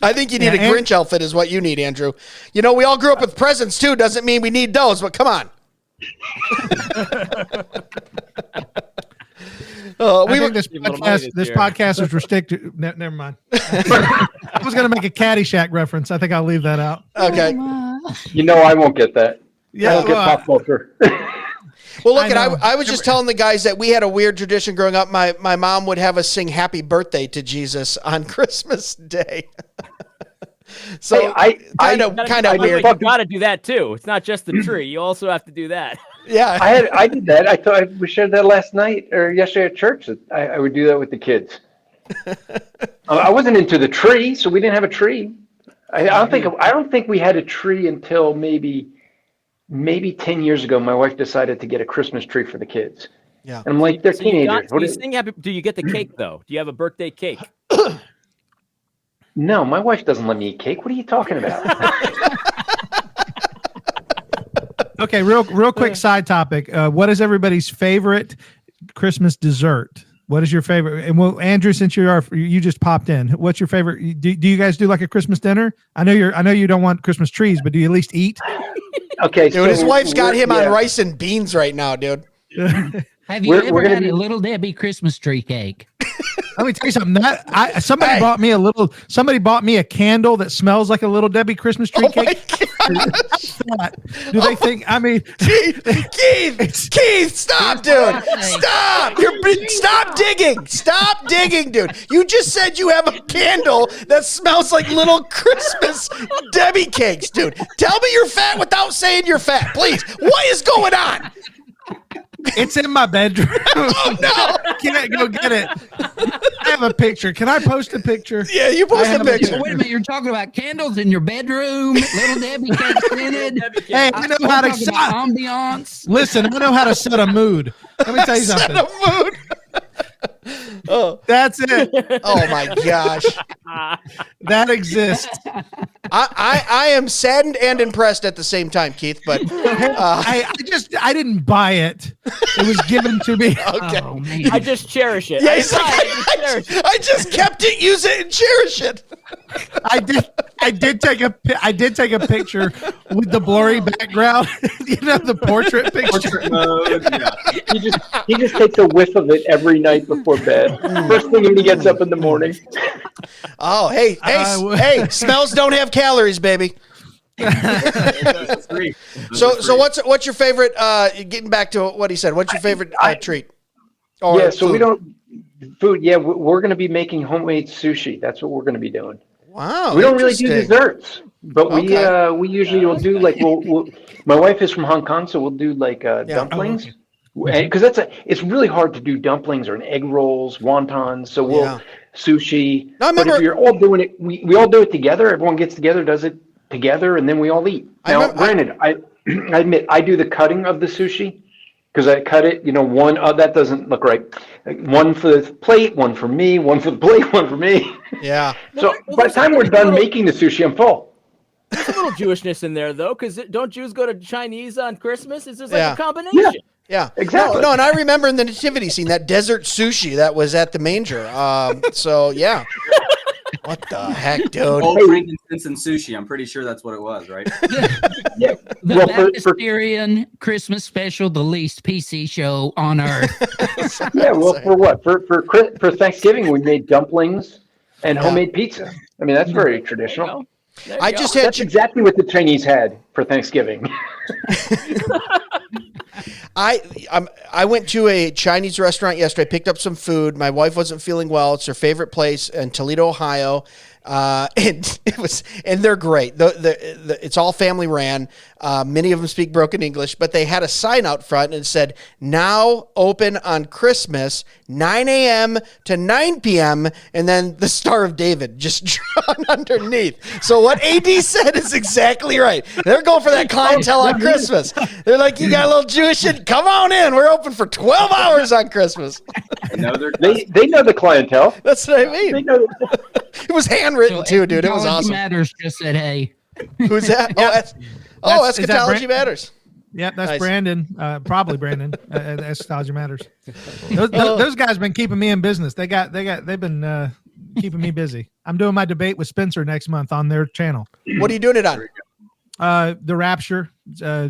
Speaker 1: I think you need a Grinch outfit is what you need, Andrew. We all grew up with presents too. Doesn't mean we need those, but come on.
Speaker 3: I think this podcast is restricted. Never mind. I was going to make a Caddyshack reference. I think I'll leave that out.
Speaker 1: Okay.
Speaker 8: I won't get that. Yeah, I don't get pop culture.
Speaker 1: Well, look, I was just telling the guys that we had a weird tradition growing up. My mom would have us sing "Happy Birthday" to Jesus on Christmas Day. So kind of weird.
Speaker 6: You got to do that too. It's not just the tree. You also have to do that.
Speaker 1: Yeah,
Speaker 8: I did that. I thought we shared that last night or yesterday at church. I would do that with the kids. I wasn't into the tree, so we didn't have a tree. I don't think we had a tree until maybe 10 years ago. My wife decided to get a Christmas tree for the kids.
Speaker 1: Yeah,
Speaker 8: and I'm like, they're teenagers.
Speaker 6: Do you get the cake though? Do you have a birthday cake?
Speaker 8: No, my wife doesn't let me eat cake. What are you talking about?
Speaker 3: Okay, real quick side topic. What is everybody's favorite Christmas dessert? What is your favorite? And Andrew, since you just popped in, what's your favorite? Do you guys do like a Christmas dinner? I know you don't want Christmas trees, but do you at least eat?
Speaker 8: Okay,
Speaker 1: dude, his wife's got him on rice and beans right now, dude.
Speaker 4: Have you ever had a Little Debbie Christmas tree cake?
Speaker 3: Let me tell you something. Somebody bought me a candle that smells like a Little Debbie Christmas tree cake. Do they think? I mean,
Speaker 1: Keith, stop, dude! Stop! Stop digging, dude! You just said you have a candle that smells like little Christmas Debbie cakes, dude. Tell me you're fat without saying you're fat, please. What is going on?
Speaker 3: It's in my bedroom.
Speaker 1: Oh no!
Speaker 3: Can't go get it. I have a picture. Can I post a picture?
Speaker 1: Yeah, you post a picture.
Speaker 4: Wait a minute, you're talking about candles in your bedroom, Little Debbie cakes scented.
Speaker 3: Hey, I know how to set
Speaker 4: ambiance.
Speaker 3: Listen, I know how to set a mood. Let me tell you something.
Speaker 1: Set a mood.
Speaker 3: Oh, that's it.
Speaker 1: Oh my gosh,
Speaker 3: that exists.
Speaker 1: I am saddened and impressed at the same time, Keith. But
Speaker 3: I didn't buy it. It was given to me.
Speaker 1: Okay,
Speaker 4: oh, man.
Speaker 6: I just cherish it.
Speaker 1: Yeah, I just kept it, use it, and cherish it.
Speaker 3: I did. I did take a picture with the blurry background. The portrait picture.
Speaker 7: Mode, yeah.
Speaker 8: He just takes a whiff of it every night before bed. First thing when he gets up in the morning.
Speaker 1: Oh, hey, smells don't have calories, baby. So what's your favorite? Getting back to what he said, what's your favorite treat?
Speaker 8: So food? We don't food. Yeah, we're going to be making homemade sushi. That's what we're going to be doing.
Speaker 1: Wow,
Speaker 8: we don't really do desserts, but we usually will do like my wife is from Hong Kong, so we'll do like dumplings. Because it's really hard to do dumplings or egg rolls, wontons. So we'll sushi. No, but if you're all doing it, we all do it together. Everyone gets together, does it together, and then we all eat. Now, granted, I admit I do the cutting of the sushi because I cut it. One that doesn't look right. One for the plate, one for me, one for the plate, one for me.
Speaker 1: Yeah.
Speaker 8: So by the time we're done making the sushi, I'm full.
Speaker 6: There's a little Jewishness in there, though, because don't Jews go to Chinese on Christmas? It's just like a combination.
Speaker 8: Yeah, exactly.
Speaker 1: No, and I remember in the nativity scene that desert sushi that was at the manger. So yeah. What the heck, dude?
Speaker 7: Old frankincense and sushi. I'm pretty sure that's what it was, right?
Speaker 4: The Baptist-Terian Christmas special, the least PC show on earth.
Speaker 8: Yeah, well, for what? For Thanksgiving, we made dumplings and homemade pizza. I mean, that's very traditional. That's exactly what the Chinese had for Thanksgiving.
Speaker 1: I went to a Chinese restaurant yesterday. I picked up some food. My wife wasn't feeling well. It's her favorite place in Toledo, Ohio. And they're great. It's all family ran. Many of them speak broken English, but they had a sign out front and it said, "Now open on Christmas, 9 a.m. to 9 p.m." And then the Star of David just drawn underneath. So what AD said is exactly right. They're going for that clientele on Christmas. They're like, "You got a little Jewish shit? Come on in. We're open for 12 hours on Christmas."
Speaker 8: They know the clientele.
Speaker 1: That's what I mean.
Speaker 8: They know.
Speaker 1: It was handwritten too, dude. It was awesome.
Speaker 4: Matters just said, "Hey."
Speaker 1: Who's that? Eschatology Matters.
Speaker 3: Yep, that's nice. Brandon. Probably Brandon. Eschatology Matters. Those guys been keeping me in business. They've been keeping me busy. I'm doing my debate with Spencer next month on their channel.
Speaker 1: What are you doing it on?
Speaker 3: The rapture.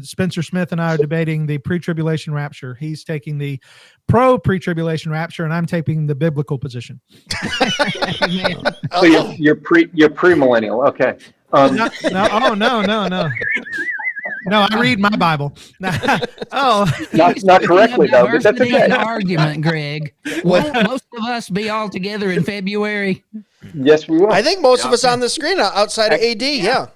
Speaker 3: Spencer Smith and I are debating the pre-tribulation rapture. He's taking the pro-pre-tribulation rapture, and I'm taking the biblical position.
Speaker 8: So you're pre-millennial. Okay.
Speaker 3: No. No, I read my Bible.
Speaker 8: Not correctly though. But that's okay.
Speaker 4: Argument, Greg. Won't most of us be all together in February?
Speaker 8: Yes, we will.
Speaker 1: I think most of us on the screen outside of AD. Yeah,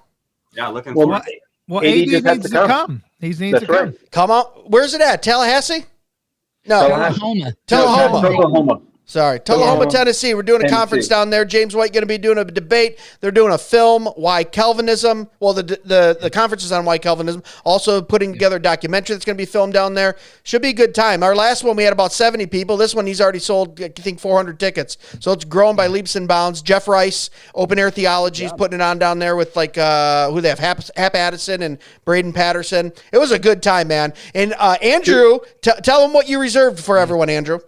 Speaker 7: looking forward.
Speaker 3: Well, AD needs to come. He needs to come.
Speaker 1: Come on. Where's it at? Tallahassee? No.
Speaker 4: Tullahoma.
Speaker 1: Sorry, Tullahoma, Tennessee. We're doing a conference down there. James White going to be doing a debate. They're doing a film, Why Calvinism. Well, the conference is on Why Calvinism. Also putting together a documentary that's going to be filmed down there. Should be a good time. Our last one, we had about 70 people. This one, he's already sold, I think, 400 tickets. So it's growing by leaps and bounds. Jeff Rice, Open Air Theology, is putting it on down there with who they have, Hap Addison and Braden Patterson. It was a good time, man. And Andrew, tell them what you reserved for everyone, Andrew.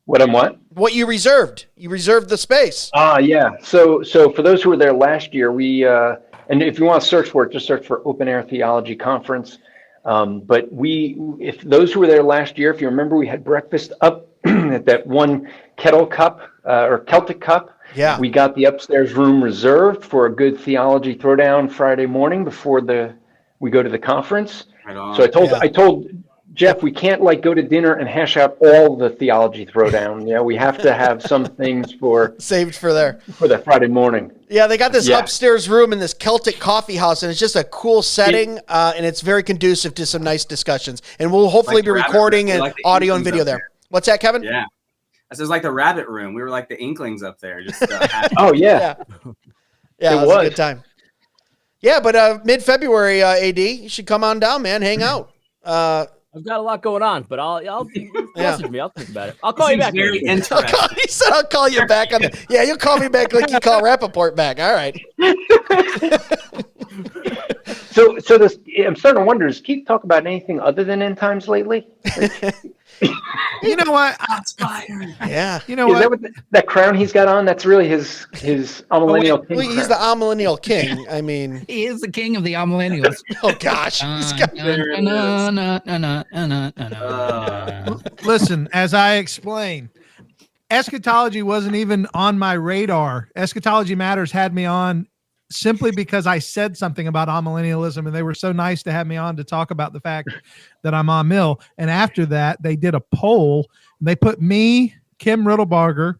Speaker 1: What you reserved? You reserved the space.
Speaker 8: Yeah. So for those who were there last year, we and if you want to search for it, just search for Open Air Theology Conference. But if those who were there last year, if you remember, we had breakfast up at that one kettle cup or Celtic cup.
Speaker 1: Yeah.
Speaker 8: We got the upstairs room reserved for a good theology throwdown Friday morning before we go to the conference. Right on. So I told Jeff, we can't go to dinner and hash out all the theology throwdown. Yeah, we have to have some things
Speaker 1: saved for
Speaker 8: that Friday morning.
Speaker 1: Yeah, they got this upstairs room in this Celtic coffee house, and it's just a cool setting, and it's very conducive to some nice discussions. And we'll hopefully be recording and audio and video there. What's that, Kevin?
Speaker 7: Yeah, this is like the rabbit room. We were like the Inklings up there. Just
Speaker 8: oh yeah,
Speaker 1: it was a good time. Yeah, but mid-February, AD, you should come on down, man. Hang out.
Speaker 6: I've got a lot going on, but I'll message me. I'll think about it. I'll call you back.
Speaker 7: Very interesting.
Speaker 1: He said I'll call you back on yeah, you'll call me back like you call Rappaport back. All right.
Speaker 8: So this, I'm starting to wonder, does Keith talk about anything other than end times lately?
Speaker 3: You know what?
Speaker 1: Yeah.
Speaker 3: You know what?
Speaker 8: That crown he's got on? That's really his amillennial king.
Speaker 1: Well, he's the amillennial king. I mean,
Speaker 4: He is the king of the amillennials.
Speaker 1: oh gosh.
Speaker 3: Listen, as I explained, eschatology wasn't even on my radar. Eschatology Matters had me on simply because I said something about amillennialism, and they were so nice to have me on to talk about the fact that I'm amill. And after that, they did a poll. And they put me, Kim Riddlebarger,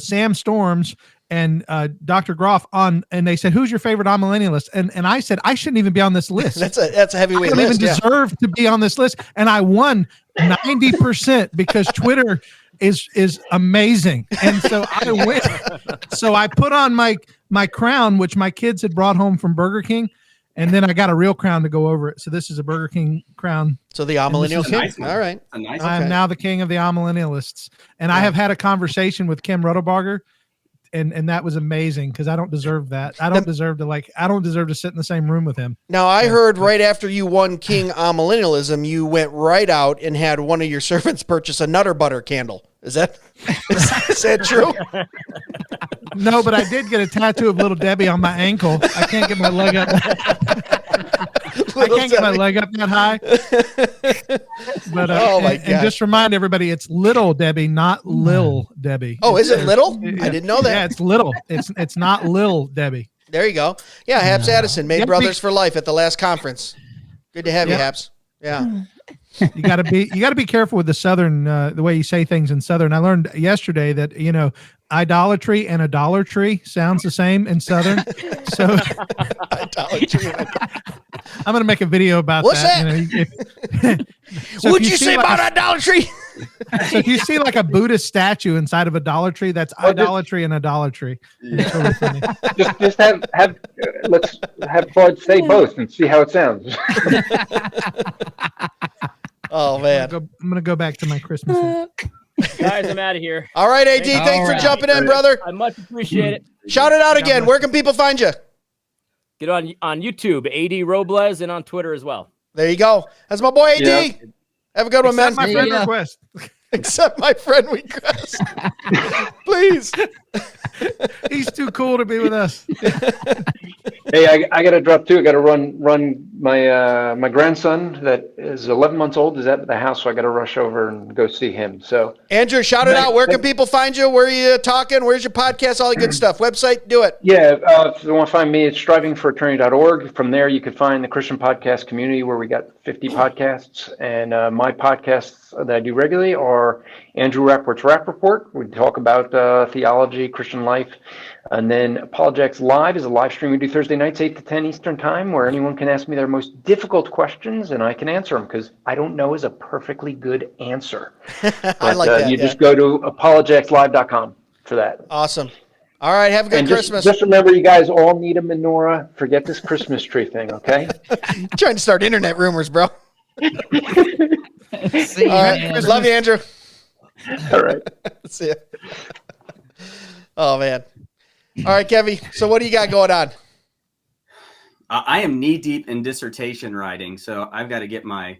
Speaker 3: Sam Storms, and Dr. Groff on, and they said, "Who's your favorite amillennialist?" And I said, I shouldn't even be on this list.
Speaker 1: That's a heavyweight
Speaker 3: I don't
Speaker 1: list.
Speaker 3: even deserve to be on this list. And I won 90% because Twitter is amazing. And so I win. So I put on my crown, which my kids had brought home from Burger King, and then I got a real crown to go over it. So this is a Burger King crown.
Speaker 1: So the amillennial king.
Speaker 7: Nice one.
Speaker 1: All right.
Speaker 7: A nice
Speaker 3: I am now the king of the amillennialists. And I have had a conversation with Kim Riddlebarger, and that was amazing because I don't deserve that. I don't deserve to sit in the same room with him.
Speaker 1: Now, I heard right after you won King Amillennialism, you went right out and had one of your servants purchase a Nutter Butter candle. Is that true?
Speaker 3: No, but I did get a tattoo of Little Debbie on my ankle. I can't get my leg up. I can't get my leg up that high. But
Speaker 1: oh my
Speaker 3: and just remind everybody, it's Little Debbie, not Lil Debbie.
Speaker 1: Oh, is it little? I didn't know that.
Speaker 3: Yeah, it's little. It's not Lil Debbie.
Speaker 1: There you go. Yeah, Haps Addison made Brothers for Life at the last conference. Good to have you, Haps. Yeah.
Speaker 3: You got to be careful with the Southern, the way you say things in Southern. I learned yesterday that, idolatry and idolatry sounds the same in Southern. So
Speaker 1: Idolatry.
Speaker 3: I'm going to make a video about
Speaker 1: What's
Speaker 3: that. So
Speaker 1: what'd you say about idolatry?
Speaker 3: So if you see like a Buddhist statue inside of idolatry, that's idolatry and idolatry. It's really funny.
Speaker 8: Just have let's have Claude say both and see how it sounds.
Speaker 1: Oh man,
Speaker 3: I'm gonna go back to my Christmas.
Speaker 6: Guys, I'm out of here.
Speaker 1: All right, AD, thanks for jumping in, brother.
Speaker 6: I much appreciate it.
Speaker 1: Shout it out again. Where can people find you?
Speaker 6: Get on YouTube, AD Robles, and on Twitter as well.
Speaker 1: There you go. That's my boy AD.
Speaker 8: Yeah.
Speaker 1: Have a good one, man.
Speaker 3: My friend request.
Speaker 1: Accept my friend request. Please.
Speaker 3: He's too cool to be with us.
Speaker 8: Hey, I got to drop too. I got to run my grandson that is 11 months old is at the house, so I got to rush over and go see him. So
Speaker 1: Andrew, shout it out. Where can people find you? Where are you talking? Where's your podcast? All the good stuff. Website, do it.
Speaker 8: Yeah, if you want to find me, it's strivingforeternity.org. From there, you can find the Christian podcast community where we got 50 podcasts, and my podcasts that I do regularly are Andrew Rappaport's Rappaport. We talk about theology, Christian life. And then Apologetics Live is a live stream we do Thursday nights, 8 to 10 Eastern time, where anyone can ask me their most difficult questions, and I can answer them because I don't know is a perfectly good answer.
Speaker 1: I like that.
Speaker 8: Just go to apologeticslive.com for that.
Speaker 1: Awesome. All right. Have a good Christmas.
Speaker 8: Just remember, you guys all need a menorah. Forget this Christmas tree thing, okay?
Speaker 1: Trying to start internet rumors, bro.
Speaker 4: See you,
Speaker 1: All right.
Speaker 4: man.
Speaker 1: Love you, Andrew.
Speaker 8: All right.
Speaker 1: See ya. Oh, man. All right, Kevy. So what do you got going on?
Speaker 7: I am knee deep in dissertation writing, so I've got to get my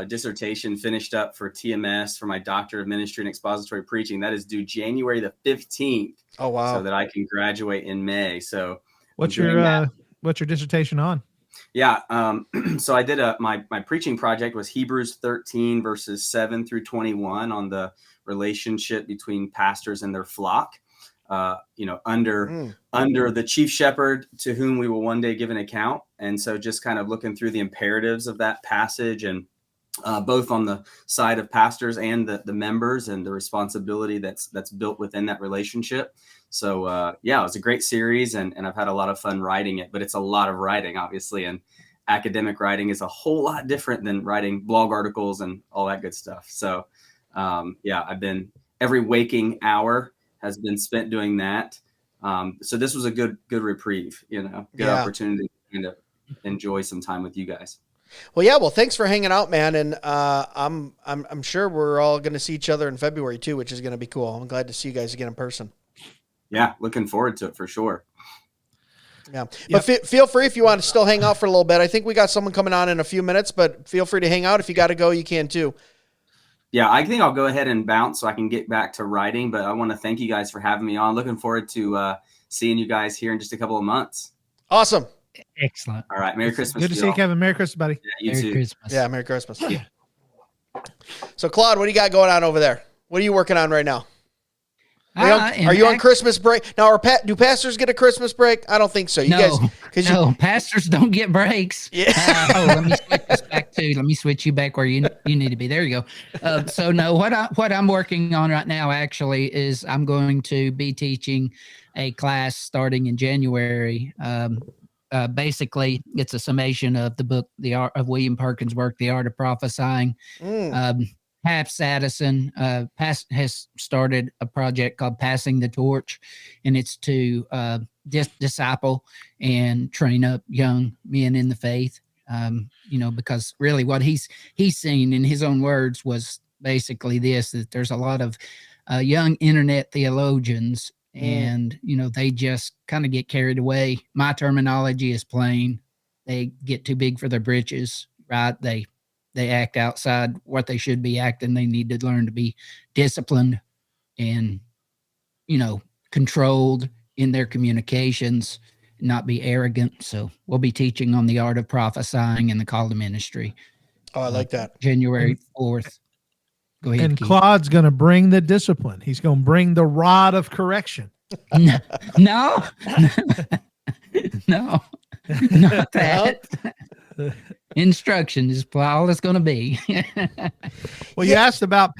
Speaker 7: dissertation finished up for TMS for my Doctor of Ministry and Expository Preaching. That is due January the 15th.
Speaker 1: Oh, wow.
Speaker 7: So that I can graduate in May. So
Speaker 3: What's your dissertation on?
Speaker 7: Yeah. So I did my preaching project was Hebrews 13 verses 7 through 21 on the relationship between pastors and their flock. Under the chief shepherd to whom we will one day give an account. And so just kind of looking through the imperatives of that passage and both on the side of pastors and the members and the responsibility that's built within that relationship. So it was a great series and I've had a lot of fun writing it, but it's a lot of writing, obviously. And academic writing is a whole lot different than writing blog articles and all that good stuff. So I've been every waking hour has been spent doing that. So this was a good reprieve, good opportunity to enjoy some time with you guys.
Speaker 1: Well, thanks for hanging out, man. And I'm sure we're all going to see each other in February too, which is going to be cool. I'm glad to see you guys again in person.
Speaker 7: Yeah. Looking forward to it for sure.
Speaker 1: Yeah. But feel free if you want to still hang out for a little bit. I think we got someone coming on in a few minutes, but feel free to hang out. If you got to go, you can too.
Speaker 7: Yeah, I think I'll go ahead and bounce so I can get back to writing, but I want to thank you guys for having me on. Looking forward to seeing you guys here in just a couple of months.
Speaker 1: Awesome.
Speaker 4: Excellent.
Speaker 7: All right. Merry Christmas.
Speaker 3: Good to see you, Kevin. Merry Christmas, buddy.
Speaker 7: Yeah, you
Speaker 4: Merry
Speaker 7: too.
Speaker 4: Christmas.
Speaker 1: Yeah, Merry Christmas. So, Claude, what do you got going on over there? What are you working on right now? Are you on Christmas break? Now, do pastors get a Christmas break? I don't think so.
Speaker 4: Pastors don't get breaks.
Speaker 1: Yeah.
Speaker 4: Let me switch this back to. Let me switch you back where you need to be. There you go. So no, what I'm working on right now actually is I'm going to be teaching a class starting in January. Basically, it's a summation of the book, The Art of William Perkins' work, The Art of Prophesying. Paps Addison has started a project called Passing the Torch, and it's to disciple and train up young men in the faith. Because really what he's seen in his own words was basically this, that there's a lot of young internet theologians, and, they just kind of get carried away. My terminology is plain. They get too big for their britches, right? They act outside what they should be acting. They need to learn to be disciplined and, controlled in their communications, not be arrogant. So we'll be teaching on the art of prophesying and the call to ministry.
Speaker 1: Oh, I like that.
Speaker 4: January 4th. Go ahead.
Speaker 3: And
Speaker 4: Keith.
Speaker 3: Claude's going to bring the discipline. He's going to bring the rod of correction.
Speaker 4: No, not that. Instruction is all it's going to be.
Speaker 3: Well, you asked about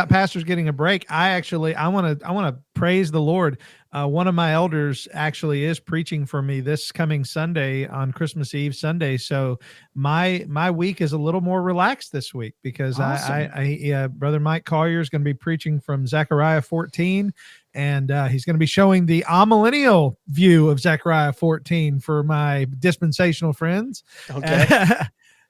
Speaker 3: pastors getting a break. I want to praise the Lord. One of my elders actually is preaching for me this coming Sunday on Christmas Eve Sunday. So my week is a little more relaxed this week because awesome. Brother Mike Collier is going to be preaching from Zechariah 14. And he's going to be showing the amillennial view of Zechariah 14 for my dispensational friends.
Speaker 1: Okay.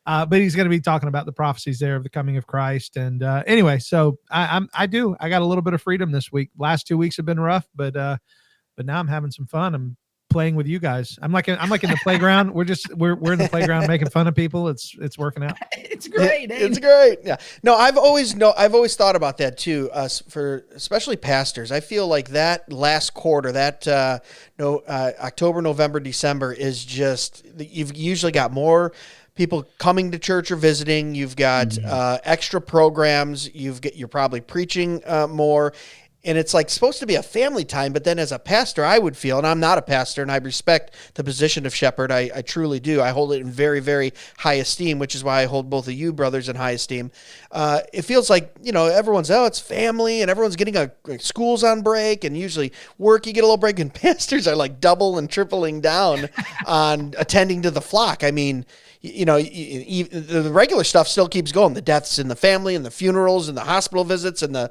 Speaker 3: But he's going to be talking about the prophecies there of the coming of Christ. And anyway, so I got a little bit of freedom this week. Last 2 weeks have been rough, but now I'm having some fun. I'm playing with you guys. I'm like in the playground. We're in the playground making fun of people. It's working out.
Speaker 4: It's great.
Speaker 1: It's great. Yeah. No, I've always thought about that too. For especially pastors, I feel like that last quarter, that October, November, December is just, you've usually got more people coming to church or visiting. You've got extra programs. You're probably preaching more. And it's like supposed to be a family time, but then as a pastor, I would feel, and I'm not a pastor, and I respect the position of shepherd. I truly do. I hold it in very, very high esteem, which is why I hold both of you brothers in high esteem. It feels like, everyone's, it's family, and everyone's getting school's on break, and usually work, you get a little break, and pastors are like double and tripling down on attending to the flock. I mean, the regular stuff still keeps going. The deaths in the family and the funerals and the hospital visits and the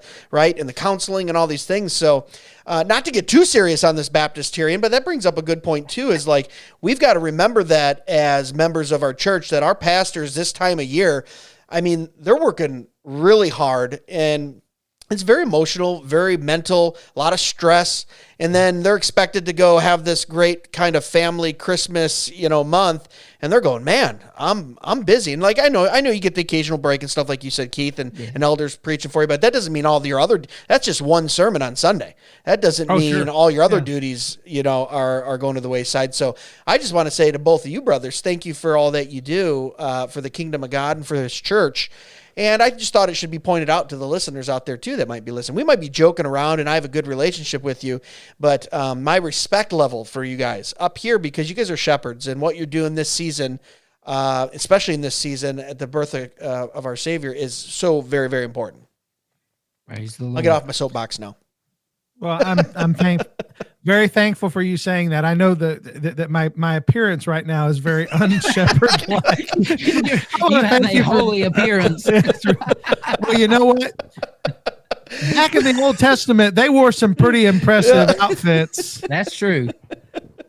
Speaker 1: counseling and all these things. So not to get too serious on this Baptist-Terian, but that brings up a good point too, is like, we've got to remember that as members of our church, that our pastors this time of year, I mean, they're working really hard, and it's very emotional, very mental, a lot of stress. And then they're expected to go have this great kind of family Christmas, month. And they're going, man, I'm busy. And like, I know you get the occasional break and stuff, like you said, Keith, and elders preaching for you, but that doesn't mean all your other, that's just one sermon on Sunday. That doesn't mean all your other duties, are going to the wayside. So I just want to say to both of you brothers, thank you for all that you do for the kingdom of God and for His church. And I just thought it should be pointed out to the listeners out there too that might be listening. We might be joking around, and I have a good relationship with you, but my respect level for you guys up here, because you guys are shepherds, and what you're doing this season, especially in this season at the birth of our Savior, is so very, very important.
Speaker 4: Praise the Lord.
Speaker 1: I'll get off my soapbox now.
Speaker 3: Well, I'm very thankful for you saying that. I know that my appearance right now is very unshepherd-like.
Speaker 4: You have a holy appearance.
Speaker 3: Well, you know what? Back in the Old Testament, they wore some pretty impressive outfits.
Speaker 4: That's true.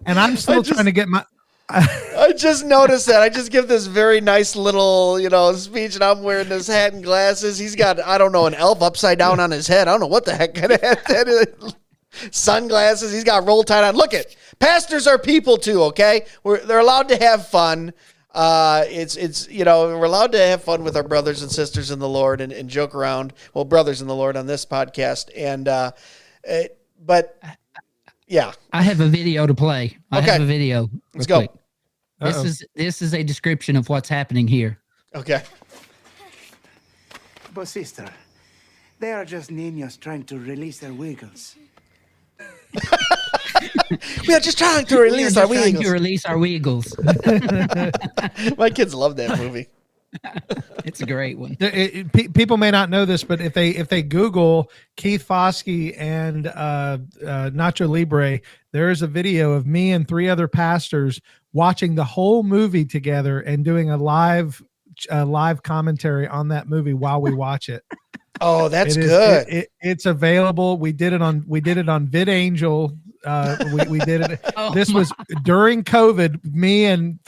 Speaker 3: And I'm still trying to get my...
Speaker 1: I just noticed that. I just give this very nice little, speech, and I'm wearing this hat and glasses. He's got, I don't know, an elf upside down on his head. I don't know what the heck kind of hat that is. Sunglasses. He's got Roll Tide on. Look it. Pastors are people too, okay? They're allowed to have fun. It's we're allowed to have fun with our brothers and sisters in the Lord and joke around. Well, brothers in the Lord on this podcast. And but yeah.
Speaker 4: I have a video to play. I have a video.
Speaker 1: Let's go.
Speaker 4: This is a description of what's happening here.
Speaker 1: Okay.
Speaker 9: But sister, they are just niños trying to release their wiggles.
Speaker 1: We are just trying to release our
Speaker 4: wiggles.
Speaker 1: My kids love that movie.
Speaker 4: It's a great one.
Speaker 3: People may not know this, but if they Google Keith Foskey and Nacho Libre, there is a video of me and 3 other pastors watching the whole movie together and doing a live commentary on that movie while we watch it.
Speaker 1: Oh, that's good.
Speaker 3: It's available. We did it on VidAngel. We did it. This was during COVID. Me and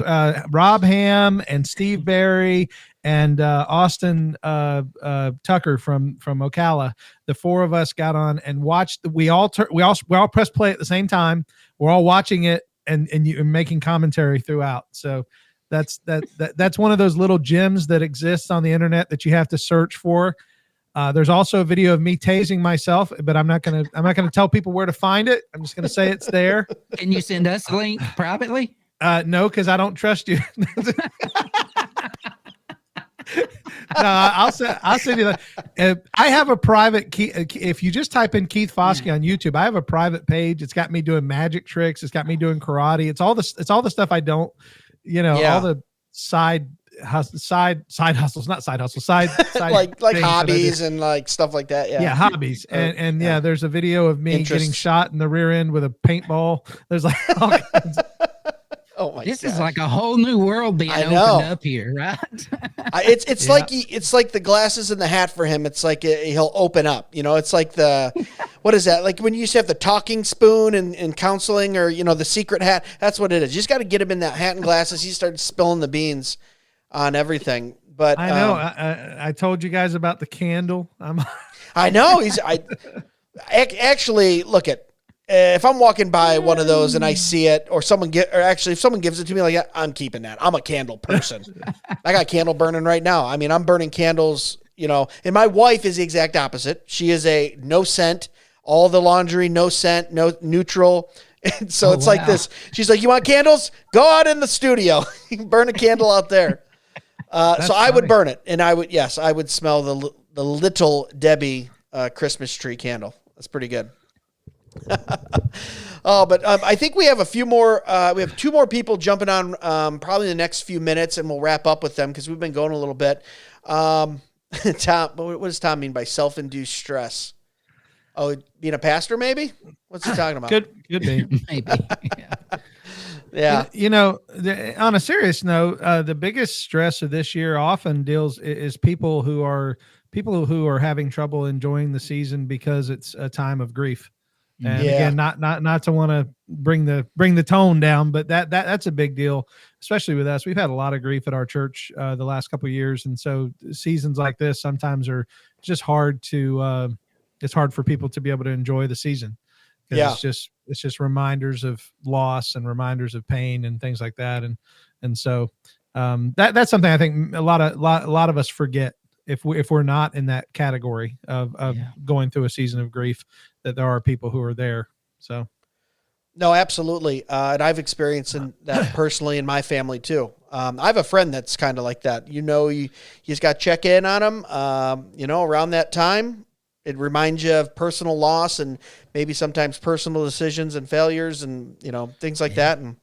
Speaker 3: Rob Ham and Steve Barry and Austin Tucker from Ocala. The 4 of us got on and watched. We all pressed play at the same time. We're all watching it and making commentary throughout. So that's one of those little gems that exists on the internet that you have to search for. There's also a video of me tasing myself, but I'm not gonna tell people where to find it. I'm just gonna say it's there.
Speaker 4: Can you send us a link privately?
Speaker 3: No, because I don't trust you. No, I'll send you that. I have a private key. If you just type in Keith Foskey on YouTube, I have a private page. It's got me doing magic tricks. It's got me doing karate. It's all the stuff I don't, all the side hustles, not side hustles, side
Speaker 1: like hobbies and like stuff like that. Yeah,
Speaker 3: hobbies. And there's a video of me getting shot in the rear end with a paintball. There's like all kinds of,
Speaker 1: oh my!
Speaker 4: This is like a whole new world being opened up here, right?
Speaker 1: It's like it's like the glasses and the hat for him. It's like he'll open up. It's like what is that? Like when you used to have the talking spoon in counseling, or the secret hat. That's what it is. You just got to get him in that hat and glasses. He started spilling the beans on everything. But
Speaker 3: I know. I told you guys about the candle.
Speaker 1: I know. Actually look at. If I'm walking by one of those and I see it, or if someone gives it to me, like, I'm keeping that. I'm a candle person. I got candle burning right now. I mean, I'm burning candles, and my wife is the exact opposite. She is a no scent, all the laundry, no scent, no neutral. And so it's like this. She's like, you want candles? Go out in the studio. Burn a candle out there. So I would burn it. And I would smell the Little Debbie Christmas tree candle. That's pretty good. But I think we have a few more. We have 2 more people jumping on probably in the next few minutes, and we'll wrap up with them because we've been going a little bit. Tom, what does Tom mean by self-induced stress? Oh, being a pastor, maybe? What's he talking about?
Speaker 3: Could be.
Speaker 4: Maybe.
Speaker 1: Yeah.
Speaker 3: On a serious note, the biggest stress of this year often is people who are having trouble enjoying the season because it's a time of grief. And again, not to want to bring the tone down, but that's a big deal, especially with us. We've had a lot of grief at our church the last couple of years, and so seasons like this sometimes are just hard to. It's hard for people to be able to enjoy the season.
Speaker 1: Yeah,
Speaker 3: it's just reminders of loss and reminders of pain and things like that, and so that's something I think a lot of us forget. If we're not in that category of going through a season of grief, that there are people who are there. So,
Speaker 1: no, absolutely, and I've experienced that personally in my family too. I have a friend that's kind of like that. You just got to check in on him. Around that time, it reminds you of personal loss and maybe sometimes personal decisions and failures and things like that. And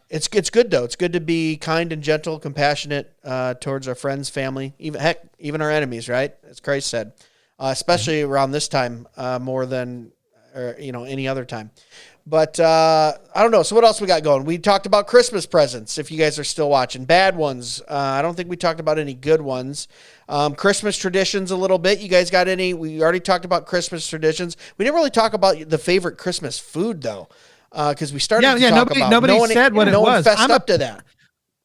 Speaker 1: it's good though. It's good to be kind and gentle, compassionate towards our friends, family, even our enemies, right? As Christ said, especially around this time, more than any other time. But I don't know. So what else we got going? We talked about Christmas presents. If you guys are still watching, bad ones. I don't think we talked about any good ones. Christmas traditions a little bit. You guys got any? We already talked about Christmas traditions. We didn't really talk about the favorite Christmas food though. Because we started to talk about
Speaker 3: nobody said what it was.
Speaker 1: No one fessed up to that.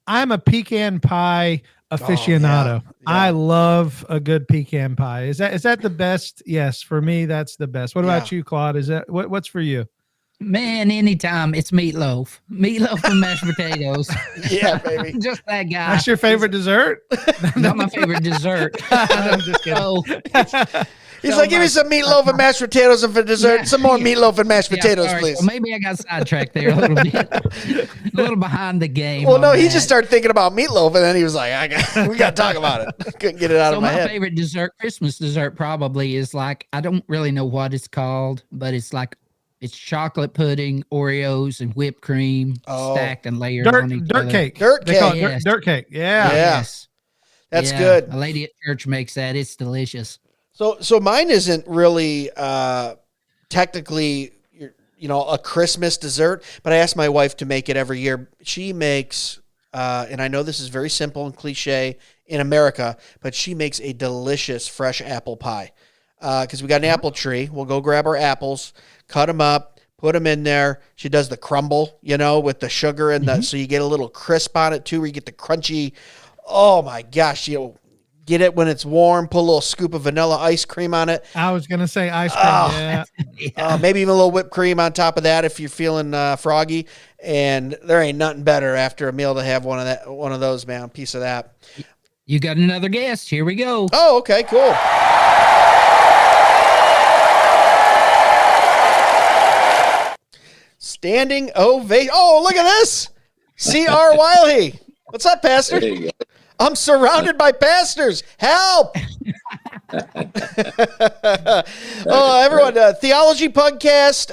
Speaker 3: I'm a pecan pie aficionado. Yeah. I love a good pecan pie. Is that the best? Yes, for me that's the best. What about you, Claude? Is that what's for you?
Speaker 4: Man, anytime it's meatloaf and mashed potatoes.
Speaker 1: Yeah, baby.
Speaker 4: Just that guy.
Speaker 3: That's your favorite dessert?
Speaker 4: Not my favorite dessert.
Speaker 3: I'm just kidding.
Speaker 1: He's like, give me some meatloaf and mashed potatoes, and for dessert,
Speaker 4: Yeah,
Speaker 1: some more
Speaker 4: yeah.
Speaker 1: meatloaf and mashed potatoes,
Speaker 4: sorry.
Speaker 1: please.
Speaker 4: Well, maybe I got sidetracked there a little bit. A little behind the game.
Speaker 1: Well,
Speaker 4: on
Speaker 1: no, he
Speaker 4: that.
Speaker 1: just started thinking about meatloaf, and then he was like, we got to talk about it. Couldn't get it out of my head.
Speaker 4: Favorite dessert, Christmas dessert, probably is like, I don't really know what it's called, but it's like, it's chocolate pudding, Oreos, and whipped cream stacked and layered on each other.
Speaker 3: Dirt cake.
Speaker 1: They
Speaker 3: call it
Speaker 4: Yes.
Speaker 3: dirt cake. Yeah.
Speaker 4: Yes.
Speaker 1: That's
Speaker 4: Yeah,
Speaker 1: good.
Speaker 4: A lady at church makes that. It's delicious.
Speaker 1: So mine isn't really technically, a Christmas dessert, but I ask my wife to make it every year. She makes, and I know this is very simple and cliche in America, but she makes a delicious fresh apple pie. Because we got an apple tree. We'll go grab our apples, cut them up, put them in there. She does the crumble, with the sugar and so you get a little crisp on it too, where you get the crunchy. Oh my gosh, get it when it's warm. Put a little scoop of vanilla ice cream on it.
Speaker 3: I was going to say ice cream. Yeah.
Speaker 1: Maybe even a little whipped cream on top of that if you're feeling froggy. And there ain't nothing better after a meal to have one of those, man. A piece of that.
Speaker 4: You got another guest. Here we go.
Speaker 1: Oh, okay, cool. Standing ovation. Oh, look at this. C.R. Wiley. What's up, Pastor?
Speaker 10: There you go.
Speaker 1: I'm surrounded by pastors. Help! Everyone, theology podcast.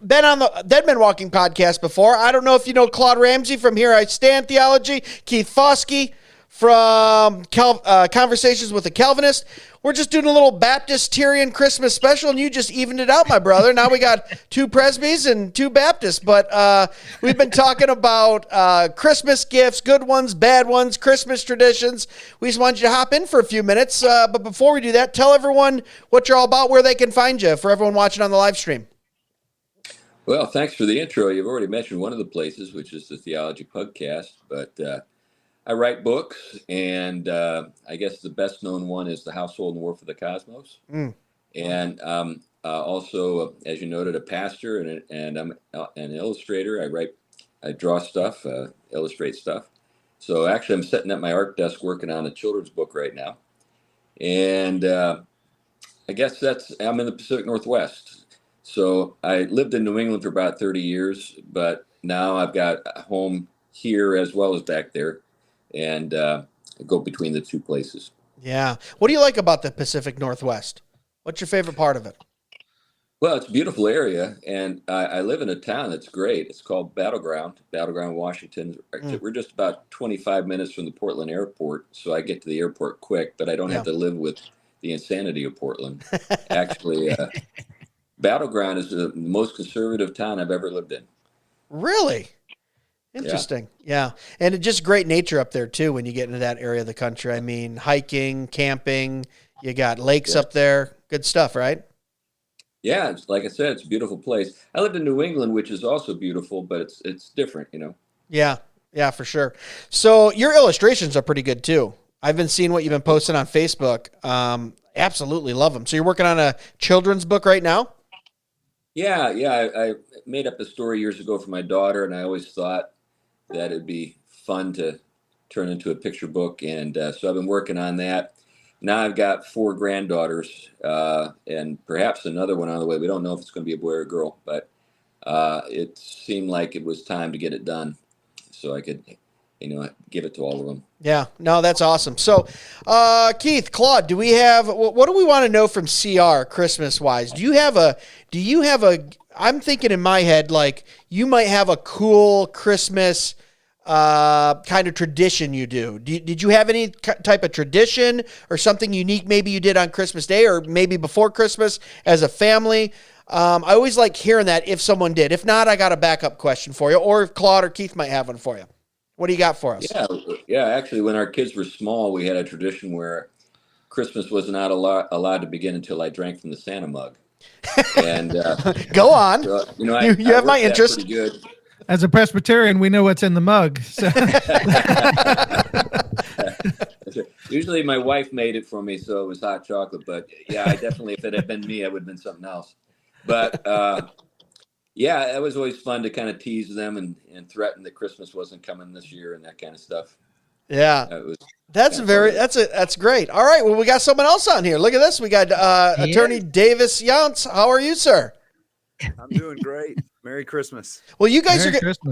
Speaker 1: Been on the Dead Men Walking podcast before. I don't know if you know Claude Ramsey from Here I Stand Theology. Keith Foskey from Conversations with a Calvinist. We're just doing a little Baptist-Terian Christmas special, and you just evened it out, my brother. Now we got 2 Presbys and 2 Baptists, but we've been talking about Christmas gifts, good ones, bad ones, Christmas traditions. We just wanted you to hop in for a few minutes, but before we do that, tell everyone what you're all about, where they can find you, for everyone watching on the live stream.
Speaker 10: Well, thanks for the intro. You've already mentioned one of the places, which is the Theology Podcast, but I write books, and I guess the best known one is The Household and War for the Cosmos. And also, as you noted, a pastor, and I'm an illustrator. I draw stuff, illustrate stuff. So actually, I'm sitting at my art desk working on a children's book right now. And I guess I'm in the Pacific Northwest. So I lived in New England for about 30 years, but now I've got a home here as well as back there. And go between the 2 places.
Speaker 1: Yeah. What do you like about the Pacific Northwest? What's your favorite part of it?
Speaker 10: Well, it's a beautiful area, and I live in a town that's great. It's called Battleground, Washington. We're just about 25 minutes from the Portland airport, so I get to the airport quick, but I don't have to live with the insanity of Portland. Actually, Battleground is the most conservative town I've ever lived in.
Speaker 1: Really? Interesting. Yeah. And it's just great nature up there too when you get into that area of the country. I mean, hiking, camping, you got lakes up there. Good stuff, right?
Speaker 10: Yeah, like I said, it's a beautiful place. I lived in New England, which is also beautiful, but it's different,
Speaker 1: Yeah, for sure. So your illustrations are pretty good too. I've been seeing what you've been posting on Facebook. Absolutely love them. So you're working on a children's book right now?
Speaker 10: Yeah. I made up a story years ago for my daughter, and I always thought that it'd be fun to turn into a picture book. And so I've been working on that. Now I've got 4 granddaughters and perhaps another one on the way. We don't know if it's going to be a boy or a girl, but it seemed like it was time to get it done so I could, give it to all of them.
Speaker 1: Yeah, no, that's awesome. So, Keith, Claude, what do we want to know from CR Christmas wise? Do you have a, I'm thinking in my head, like you might have a cool Christmas kind of tradition you do. Did you have any type of tradition or something unique maybe you did on Christmas Day or maybe before Christmas as a family? I always like hearing that if someone did. If not, I got a backup question for you, or if Claude or Keith might have one for you. What do you got for us?
Speaker 10: Yeah. Actually, when our kids were small, we had a tradition where Christmas was not allowed to begin until I drank from the Santa mug. And
Speaker 1: go on.
Speaker 10: So,
Speaker 1: you have my interest.
Speaker 10: Pretty good.
Speaker 3: As a Presbyterian, we know what's in the mug. So.
Speaker 10: Usually my wife made it for me, so it was hot chocolate. But yeah, I definitely, if it had been me, I would have been something else. But Yeah, it was always fun to kind of tease them and threaten that Christmas wasn't coming this year and that kind of stuff.
Speaker 1: Yeah.
Speaker 10: It was
Speaker 1: That's great. All right. Well, we got someone else on here. Look at this. We got Attorney Davis Younts. How are you, sir?
Speaker 11: I'm doing great. Merry Christmas.
Speaker 1: Well, you guys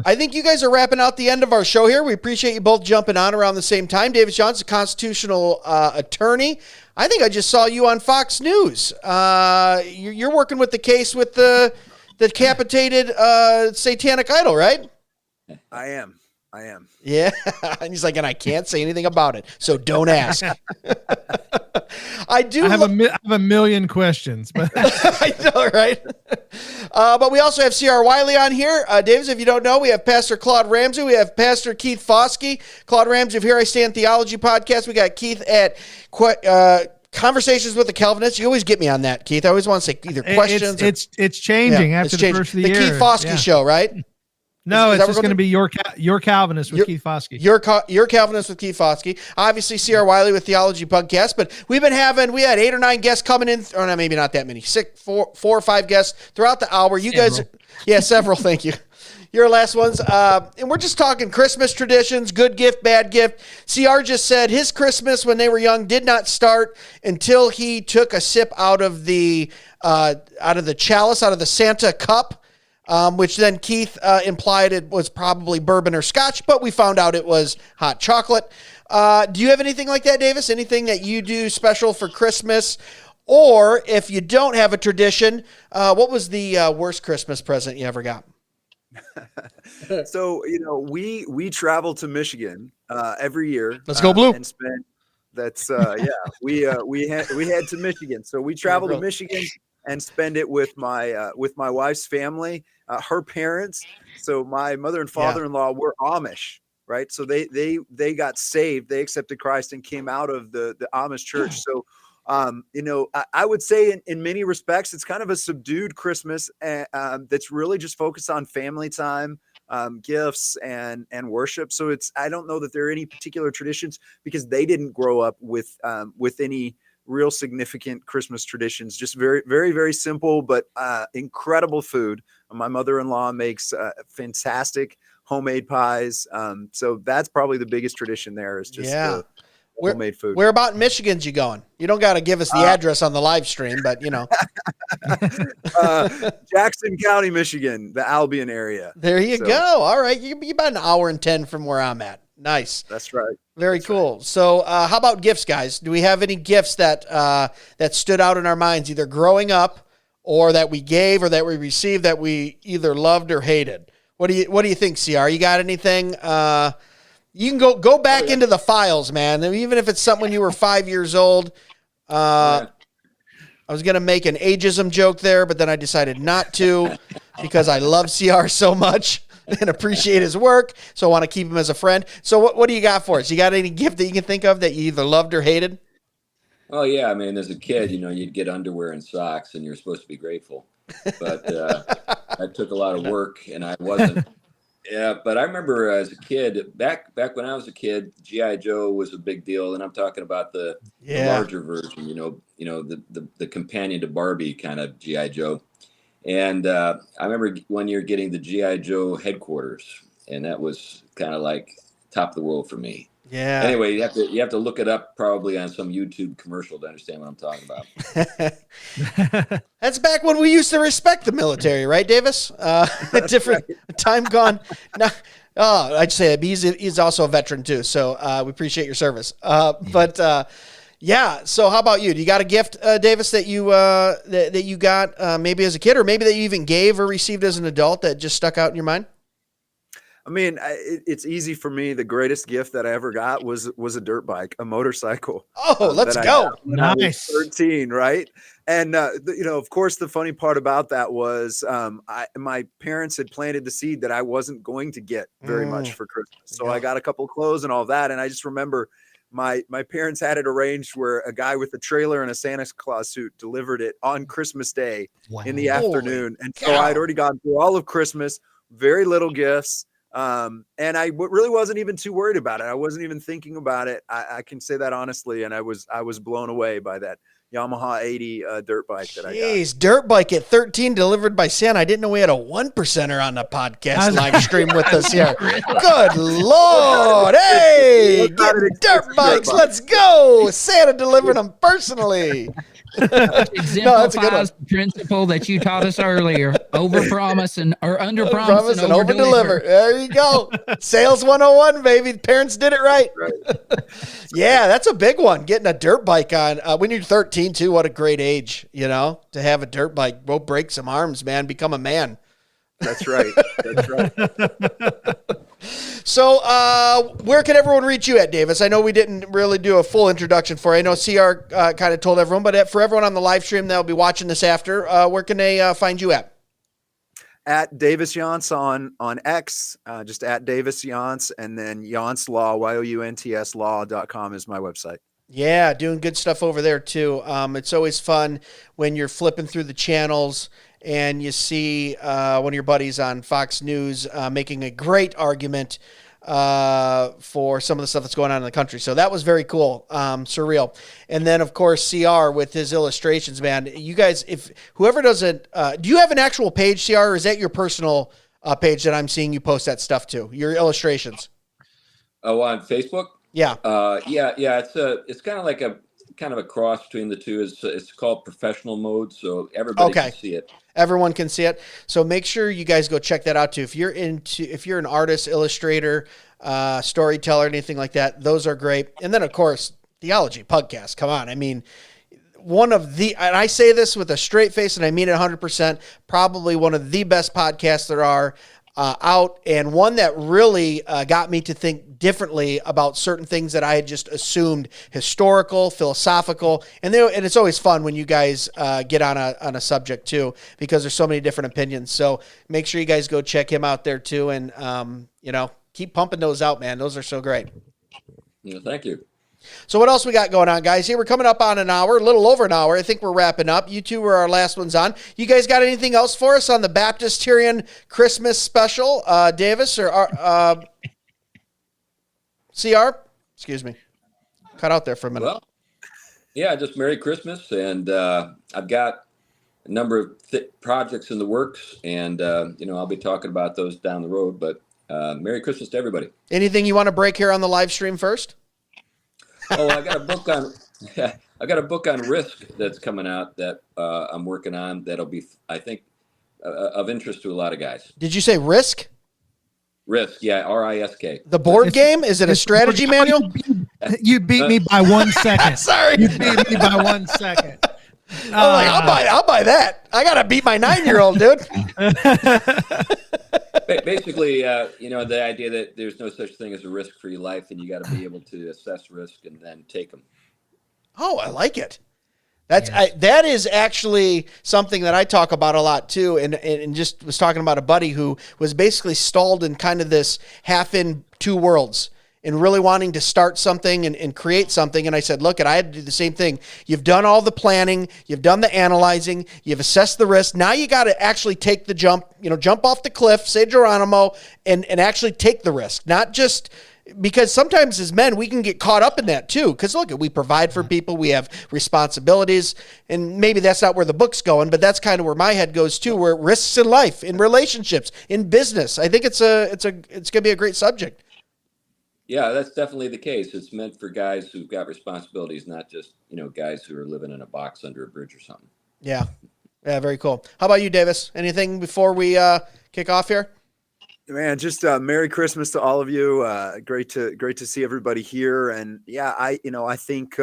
Speaker 1: I think you guys are wrapping out the end of our show here. We appreciate you both jumping on around the same time. Davis Younts, a constitutional attorney. I think I just saw you on Fox News. You're working with the case with the decapitated satanic idol, right?
Speaker 11: I am.
Speaker 1: Yeah. And he's like, and I can't say anything about it, so don't ask. I have
Speaker 3: a million questions, but
Speaker 1: I know, right? But we also have C.R. Wiley on here. Davis, if you don't know, we have Pastor Claude Ramsey. We have Pastor Keith Foskey. Claude Ramsey of Here I Stand Theology podcast. We got Keith at Conversations with the Calvinists. You always get me on that, Keith. I always want to say either questions.
Speaker 3: It's changing after the first of the year.
Speaker 1: The Keith Foskey show, right?
Speaker 3: No, it's just going to be your Calvinist with Keith Foskey.
Speaker 1: Your Calvinist with Keith Foskey. Obviously, C.R. Wiley with Theology Podcast. But we had 8 or 9 guests coming in, or maybe not that many, 4 or 5 guests throughout the hour. You guys, several. Thank you. Your last ones. And we're just talking Christmas traditions, good gift, bad gift. CR just said his Christmas when they were young did not start until he took a sip out of the chalice, out of the Santa cup. Which then Keith implied it was probably bourbon or scotch, but we found out it was hot chocolate. Do you have anything like that, Davis? Anything that you do special for Christmas? Or if you don't have a tradition, what was the worst Christmas present you ever got?
Speaker 11: So, we travel to Michigan every year.
Speaker 1: Let's go Blue.
Speaker 11: And spend, we head to Michigan. So we travel to Michigan and spend it with my wife's family, her parents. So my mother and father-in-law were Amish, right? So they got saved. They accepted Christ and came out of the Amish church. So, I would say in many respects, it's kind of a subdued Christmas that's really just focused on family time, gifts and worship. So I don't know that there are any particular traditions because they didn't grow up with any real significant Christmas traditions, just very, very, very simple, but incredible food. My mother-in-law makes fantastic homemade pies. So that's probably the biggest tradition there is just homemade food.
Speaker 1: Where about in Michigan's you going? You don't got to give us the address on the live stream, but
Speaker 11: Jackson County, Michigan, the Albion area.
Speaker 1: There you go. All right. You're about an hour and 10 from where I'm at. Nice.
Speaker 11: That's right.
Speaker 1: Very cool. Right. So how about gifts, guys? Do we have any gifts that stood out in our minds, either growing up or that we gave or that we received that we either loved or hated? What do you think, CR? You got anything? You can go back into the files, man. Even if it's something when you were 5 years old. I was going to make an ageism joke there, but then I decided not to because I love CR so much and appreciate his work. So I want to keep him as a friend. So what do you got for us? You got any gift that you can think of that you either loved or hated?
Speaker 10: Oh, yeah. I mean, as a kid, you'd get underwear and socks and you're supposed to be grateful. But that took a lot of work and I wasn't. Yeah, but I remember as a kid, back when I was a kid, G.I. Joe was a big deal. And I'm talking about the larger version, the companion to Barbie kind of G.I. Joe. And I remember one year getting the G.I. Joe headquarters, and that was kind of like top of the world for me.
Speaker 1: Yeah.
Speaker 10: Anyway, you have to look it up probably on some YouTube commercial to understand what I'm talking about.
Speaker 1: That's back when we used to respect the military, right, Davis? Different time gone. No, I'd say it. He's also a veteran too, so we appreciate your service. Yeah. So how about you? Do you got a gift, Davis, that you that you got maybe as a kid, or maybe that you even gave or received as an adult that just stuck out in your mind?
Speaker 11: I mean, it's easy for me. The greatest gift that I ever got was a dirt bike, a motorcycle.
Speaker 1: Oh, let's go!
Speaker 3: Nice.
Speaker 11: 13, right? And of course, the funny part about that was my parents had planted the seed that I wasn't going to get very much for Christmas. So I got a couple of clothes and all that, and I just remember my parents had it arranged where a guy with a trailer and a Santa Claus suit delivered it on Christmas Day in the afternoon. And so I'd already gone through all of Christmas, very little gifts. And I really wasn't even too worried about it. I wasn't even thinking about it. I can say that honestly. And I was blown away by that Yamaha 80 dirt bike that I got.
Speaker 1: Jeez, dirt bike at 13 delivered by Santa. I didn't know we had a 1%er on the podcast live stream with us here. Good Lord. Hey, getting dirt bikes. Let's go. Santa delivered them personally.
Speaker 4: Exemplifies the principle that you taught us earlier: overpromise and or underpromise and overdeliver.
Speaker 1: There you go. Sales 101, baby. Parents did it right. Yeah, that's a big one. Getting a dirt bike on when you're 13 too. What a great age, to have a dirt bike. Go break some arms, man. Become a man.
Speaker 11: That's right. That's right.
Speaker 1: So, where can everyone reach you at, Davis? I know we didn't really do a full introduction for you. I know CR kind of told everyone, but for everyone on the live stream that'll be watching this after, where can they find you at?
Speaker 11: At Davis Younts on X, just at Davis Younts, and then Younts Law, YOUNTS law.com is my website.
Speaker 1: Yeah, doing good stuff over there too. It's always fun when you're flipping through the channels and you see one of your buddies on Fox News making a great argument for some of the stuff that's going on in the country. So that was very cool, surreal. And then, of course, CR with his illustrations, man. You guys, if whoever doesn't, do you have an actual page, CR, or is that your personal page that I'm seeing you post that stuff to, your illustrations?
Speaker 10: Oh, on Facebook?
Speaker 1: Yeah.
Speaker 10: Yeah. It's kind of like a cross between the two. It's called professional mode, so everybody can see it.
Speaker 1: Everyone can see it. So make sure you guys go check that out too. If you're an artist, illustrator, storyteller, anything like that, those are great. And then of course, Theology Podcast. Come on. I mean, and I say this with a straight face and I mean it 100%, probably one of the best podcasts there are out, and one that really got me to think differently about certain things that I had just assumed historical, philosophical, and it's always fun when you guys get on a subject too, because there's so many different opinions. So make sure you guys go check him out there too, and keep pumping those out, man. Those are so great.
Speaker 10: Yeah, thank you.
Speaker 1: So what else we got going on, guys? Here we're coming up on an hour, a little over an hour. I think we're wrapping up. You two were our last ones on. You guys got anything else for us on the Baptist-Terian Christmas special, Davis or CR? Excuse me. Cut out there for a minute.
Speaker 10: Well, yeah, just Merry Christmas, and I've got a number of projects in the works, and I'll be talking about those down the road. But Merry Christmas to everybody.
Speaker 1: Anything you want to break here on the live stream first?
Speaker 10: Oh, I got a book on risk that's coming out that I'm working on. That'll be, I think, of interest to a lot of guys.
Speaker 1: Did you say Risk?
Speaker 10: Risk, yeah, RISK.
Speaker 1: The board game? Is it a strategy manual?
Speaker 3: You beat me by 1 second.
Speaker 1: Sorry,
Speaker 3: you beat me by 1 second.
Speaker 1: I'll buy that. I gotta beat my 9-year-old, dude.
Speaker 10: Basically, the idea that there's no such thing as a risk-free life, and you got to be able to assess risk and then take them.
Speaker 1: Oh, I like it. That is actually something that I talk about a lot too, and just was talking about a buddy who was basically stalled in kind of this half in two worlds, and really wanting to start something and create something. And I said, look, I had to do the same thing. You've done all the planning, you've done the analyzing, you've assessed the risk. Now you got to actually take the jump, jump off the cliff, say Geronimo, and actually take the risk. Not just because sometimes as men, we can get caught up in that too. Because look, we provide for people, we have responsibilities, and maybe that's not where the book's going, but that's kind of where my head goes too, where risks in life, in relationships, in business. I think it's going to be a great subject.
Speaker 10: Yeah, that's definitely the case. It's meant for guys who've got responsibilities, not just, guys who are living in a box under a bridge or something.
Speaker 1: Yeah. Yeah, very cool. How about you, Davis? Anything before we kick off here?
Speaker 11: Man, just Merry Christmas to all of you. Great to see everybody here. And yeah, I think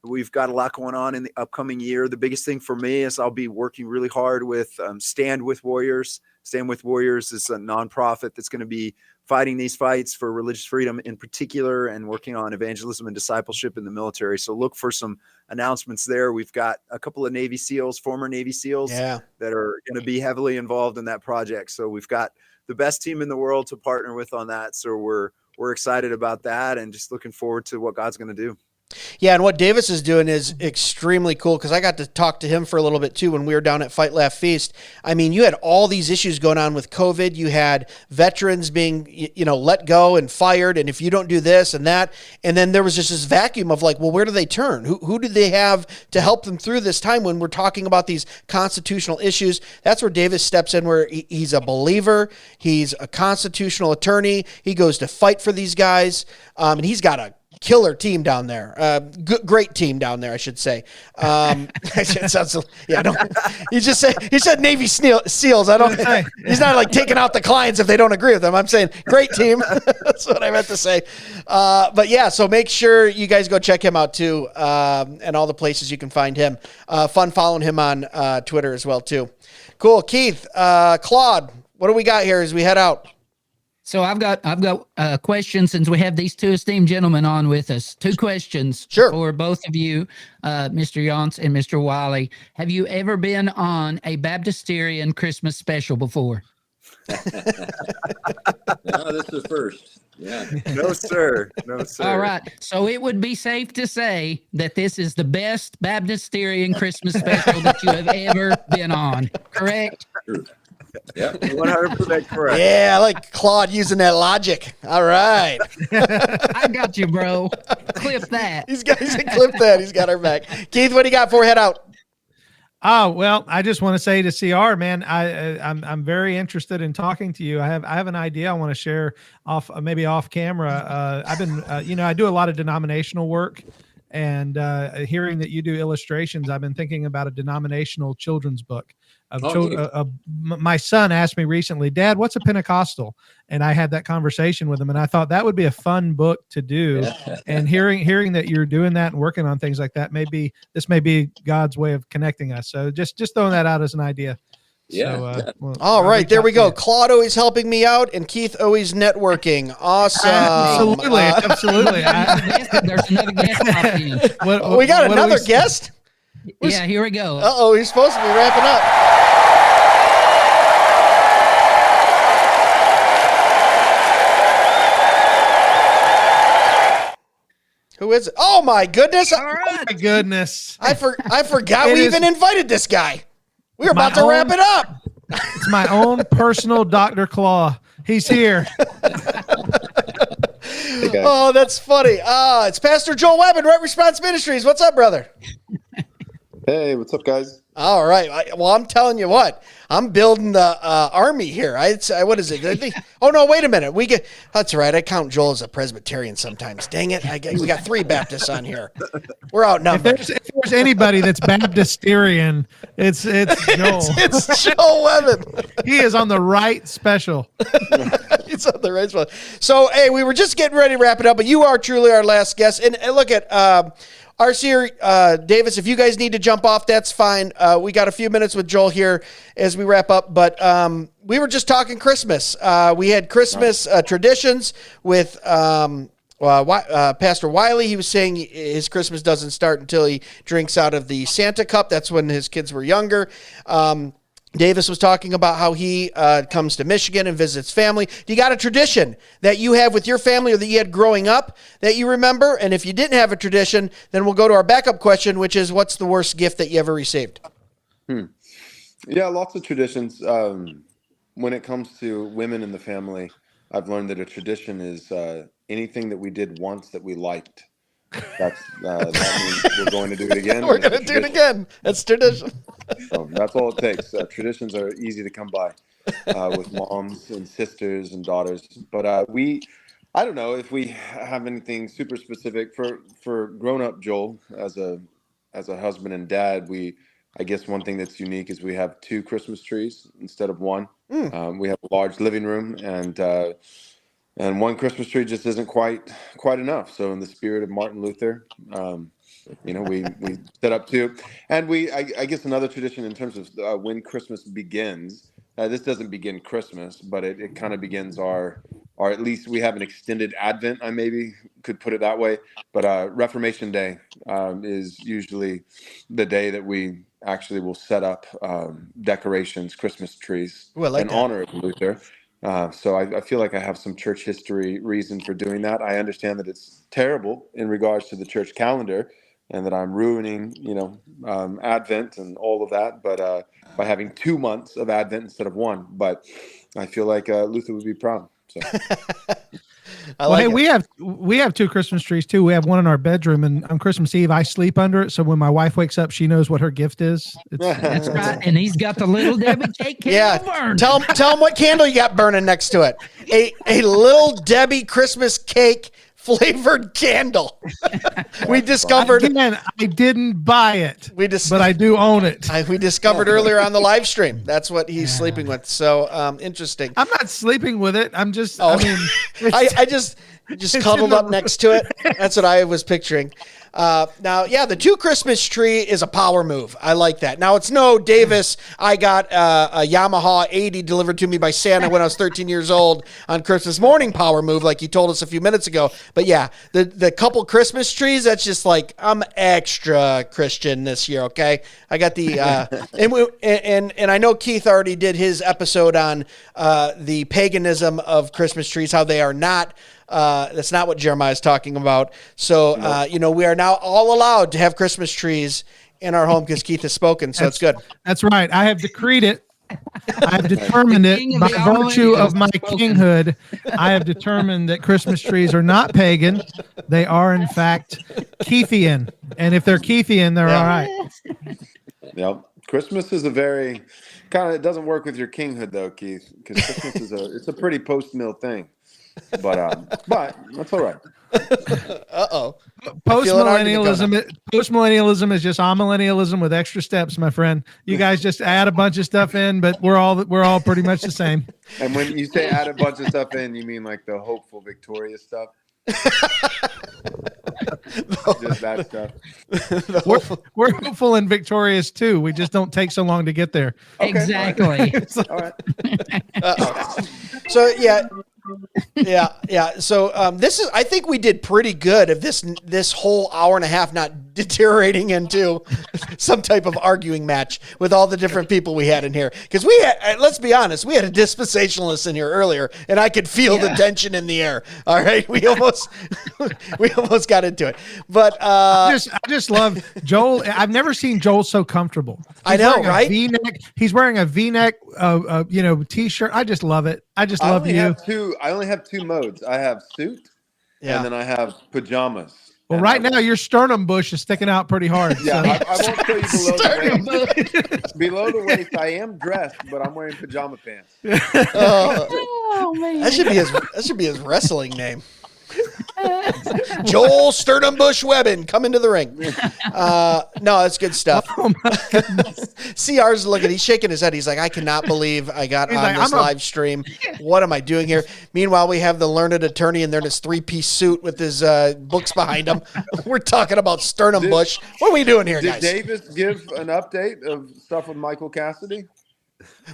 Speaker 11: we've got a lot going on in the upcoming year. The biggest thing for me is I'll be working really hard with Stand With Warriors. Stand With Warriors is a nonprofit that's going to be fighting these fights for religious freedom in particular, and working on evangelism and discipleship in the military. So look for some announcements there. We've got a couple of Navy SEALs, former Navy SEAls, that are going to be heavily involved in that project. So we've got the best team in the world to partner with on that. So we're excited about that, and just looking forward to what God's going to do.
Speaker 1: Yeah, and what Davis is doing is extremely cool because I got to talk to him for a little bit too when we were down at Fight Laugh Feast. I mean, you had all these issues going on with COVID. You had veterans being, let go and fired, and if you don't do this and that, and then there was just this vacuum of like, well, where do they turn? Who do they have to help them through this time when we're talking about these constitutional issues? That's where Davis steps in, where he's a believer, he's a constitutional attorney, he goes to fight for these guys, and he's got a killer team down there. Great team down there, I should say. It sounds, he said Navy SEALs. He's not like taking out the clients if they don't agree with them. I'm saying great team. That's what I meant to say. But yeah, so make sure you guys go check him out too. And all the places you can find him. Fun following him on Twitter as well too. Cool. Keith, Claude, what do we got here as we head out?
Speaker 4: So I've got a question since we have these two esteemed gentlemen on with us. Two questions for both of you, Mr. Younts and Mr. Wiley. Have you ever been on a Baptist-Terian Christmas special before?
Speaker 10: No, this is the first. Yeah.
Speaker 11: No, sir. No, sir.
Speaker 4: All right. So it would be safe to say that this is the best Baptist-Terian Christmas special that you have ever been on, correct?
Speaker 10: True. Yeah,
Speaker 11: 100% correct.
Speaker 1: Yeah, I like Claude using that logic. All right.
Speaker 4: I got you, bro. Clip that.
Speaker 1: He's got clip that. He's got our back. Keith, what do you got for head out?
Speaker 3: Oh, well, I just want to say to CR, man, I'm very interested in talking to you. I have an idea I want to share maybe off camera. I've been, I do a lot of denominational work, and hearing that you do illustrations, I've been thinking about a denominational children's book. My son asked me recently, Dad, what's a Pentecostal? And I had that conversation with him, and I thought that would be a fun book to do. And hearing that you're doing that and working on things like that, this may be God's way of connecting us. So just throwing that out as an idea.
Speaker 10: Yeah.
Speaker 3: So,
Speaker 1: all right, there we go. Claude always helping me out, and Keith always networking. Awesome.
Speaker 3: Absolutely.
Speaker 4: There's another guest popped in.
Speaker 1: We got another guest?
Speaker 4: Yeah, here we go.
Speaker 1: Uh-oh, he's supposed to be wrapping up. Who is it? Oh, my goodness.
Speaker 3: All right. Oh, my goodness.
Speaker 1: I forgot we even invited this guy. We were about to wrap it up.
Speaker 3: It's my own personal Dr. Claw. He's here.
Speaker 1: Oh, that's funny. It's Pastor Joel Webbon, Right Response Ministries. What's up, brother?
Speaker 12: Hey, what's up, guys?
Speaker 1: All right. Well, I'm telling you what, I'm building the army here. What is it? Oh, no, wait a minute. That's right. I count Joel as a Presbyterian sometimes. Dang it. We got 3 Baptists on here. We're outnumbered.
Speaker 3: If there's anybody that's Baptist-Terian, it's Joel.
Speaker 1: It's Joel Webbon.
Speaker 3: He is on the right special.
Speaker 1: He's on the right special. So, hey, we were just getting ready to wrap it up, but you are truly our last guest. And look at RC Davis, if you guys need to jump off, that's fine. We got a few minutes with Joel here as we wrap up, but we were just talking Christmas. We had Christmas traditions with Pastor Wiley. He was saying his Christmas doesn't start until he drinks out of the Santa cup. That's when his kids were younger. Davis was talking about how he comes to Michigan and visits family. Do you got a tradition that you have with your family or that you had growing up that you remember? And if you didn't have a tradition, then we'll go to our backup question, which is, what's the worst gift that you ever received?
Speaker 12: Yeah, lots of traditions. When it comes to women in the family, I've learned that a tradition is anything that we did once that we liked. That means we're going to do it again.
Speaker 1: We're going to do it again. That's tradition.
Speaker 12: So that's all it takes. Traditions are easy to come by with moms and sisters and daughters. But I don't know if we have anything super specific for grown-up Joel as a husband and dad. I guess one thing that's unique is we have 2 Christmas trees instead of 1. We have a large living room, and 1 Christmas tree just isn't quite enough. So in the spirit of Martin Luther, we set up 2. And I guess another tradition in terms of when Christmas begins, this doesn't begin Christmas, but it kind of begins or at least we have an extended Advent, I maybe could put it that way. But Reformation Day is usually the day that we actually will set up decorations, Christmas trees, in honor of Luther. So I feel like I have some church history reason for doing that. I understand that it's terrible in regards to the church calendar, and that I'm ruining, Advent and all of that, but by having 2 months of Advent instead of one. But I feel like Luther would be proud. So.
Speaker 3: We have 2 Christmas trees too. We have one in our bedroom, and on Christmas Eve I sleep under it, so when my wife wakes up, she knows what her gift is.
Speaker 4: That's right, and he's got the little Debbie cake candle burning.
Speaker 1: Tell him what candle you got burning next to it. A little Debbie Christmas cake flavored candle. We discovered.
Speaker 3: Again, I didn't buy it, but I do own it.
Speaker 1: We discovered earlier on the live stream. That's what he's sleeping with. So interesting.
Speaker 3: I'm not sleeping with it. I'm just.
Speaker 1: Oh.
Speaker 3: I mean,
Speaker 1: I just cuddled up next to it. That's what I was picturing. Now, the 2 Christmas tree is a power move. I like that. Now, it's no Davis. I got a Yamaha 80 delivered to me by Santa when I was 13 years old on Christmas morning power move, like you told us a few minutes ago. But the couple Christmas trees, that's just like, I'm extra Christian this year. Okay. I got the, and I know Keith already did his episode on the paganism of Christmas trees, how they are not. That's not what Jeremiah is talking about. So, we are now all allowed to have Christmas trees in our home because Keith has spoken. So that's good.
Speaker 3: That's right. I have decreed it. I have determined it by virtue of my kinghood. I have determined that Christmas trees are not pagan. They are, in fact, Keithian. And if they're Keithian, they're all right.
Speaker 12: Yep. Christmas is a very it doesn't work with your kinghood though, Keith, because Christmas it's a pretty post-mill thing. But that's all right.
Speaker 3: Postmillennialism is just amillennialism with extra steps, my friend. You guys just add a bunch of stuff in, but we're all pretty much the same.
Speaker 12: And when you say add a bunch of stuff in, you mean like the hopeful, victorious stuff? Just that stuff.
Speaker 3: We're hopeful and victorious too. We just don't take so long to get there.
Speaker 4: Okay. Exactly.
Speaker 12: All right.
Speaker 1: So So I think we did pretty good of this whole hour and a half not deteriorating into some type of arguing match with all the different people we had in here. Because we had, let's be honest, we had a dispensationalist in here earlier, and I could feel the tension in the air. All right, we almost got into it. But
Speaker 3: I just love Joel. I've never seen Joel so comfortable.
Speaker 1: I know, right?
Speaker 3: V-neck. He's wearing a V-neck, t-shirt. I just love it. I just love you.
Speaker 12: I only have 2 modes. I have suit, and then I have pajamas.
Speaker 3: Well, right now your sternum bush is sticking out pretty hard.
Speaker 12: Yeah,
Speaker 3: so.
Speaker 12: I won't show you below the waist. Below the waist, I am dressed, but I'm wearing pajama pants.
Speaker 4: Oh man,
Speaker 1: that should be his wrestling name. Joel Sternum Bush Webbon, come into the ring. No, that's good stuff.
Speaker 3: Oh my goodness.
Speaker 1: CR's looking, he's shaking his head. He's like, I cannot believe I got on this live stream. What am I doing here? Meanwhile, we have the learned attorney in there in his 3-piece suit with his books behind him. We're talking about Sternum Bush. What are we doing here, guys?
Speaker 12: Did Davis give an update of stuff with Michael Cassidy?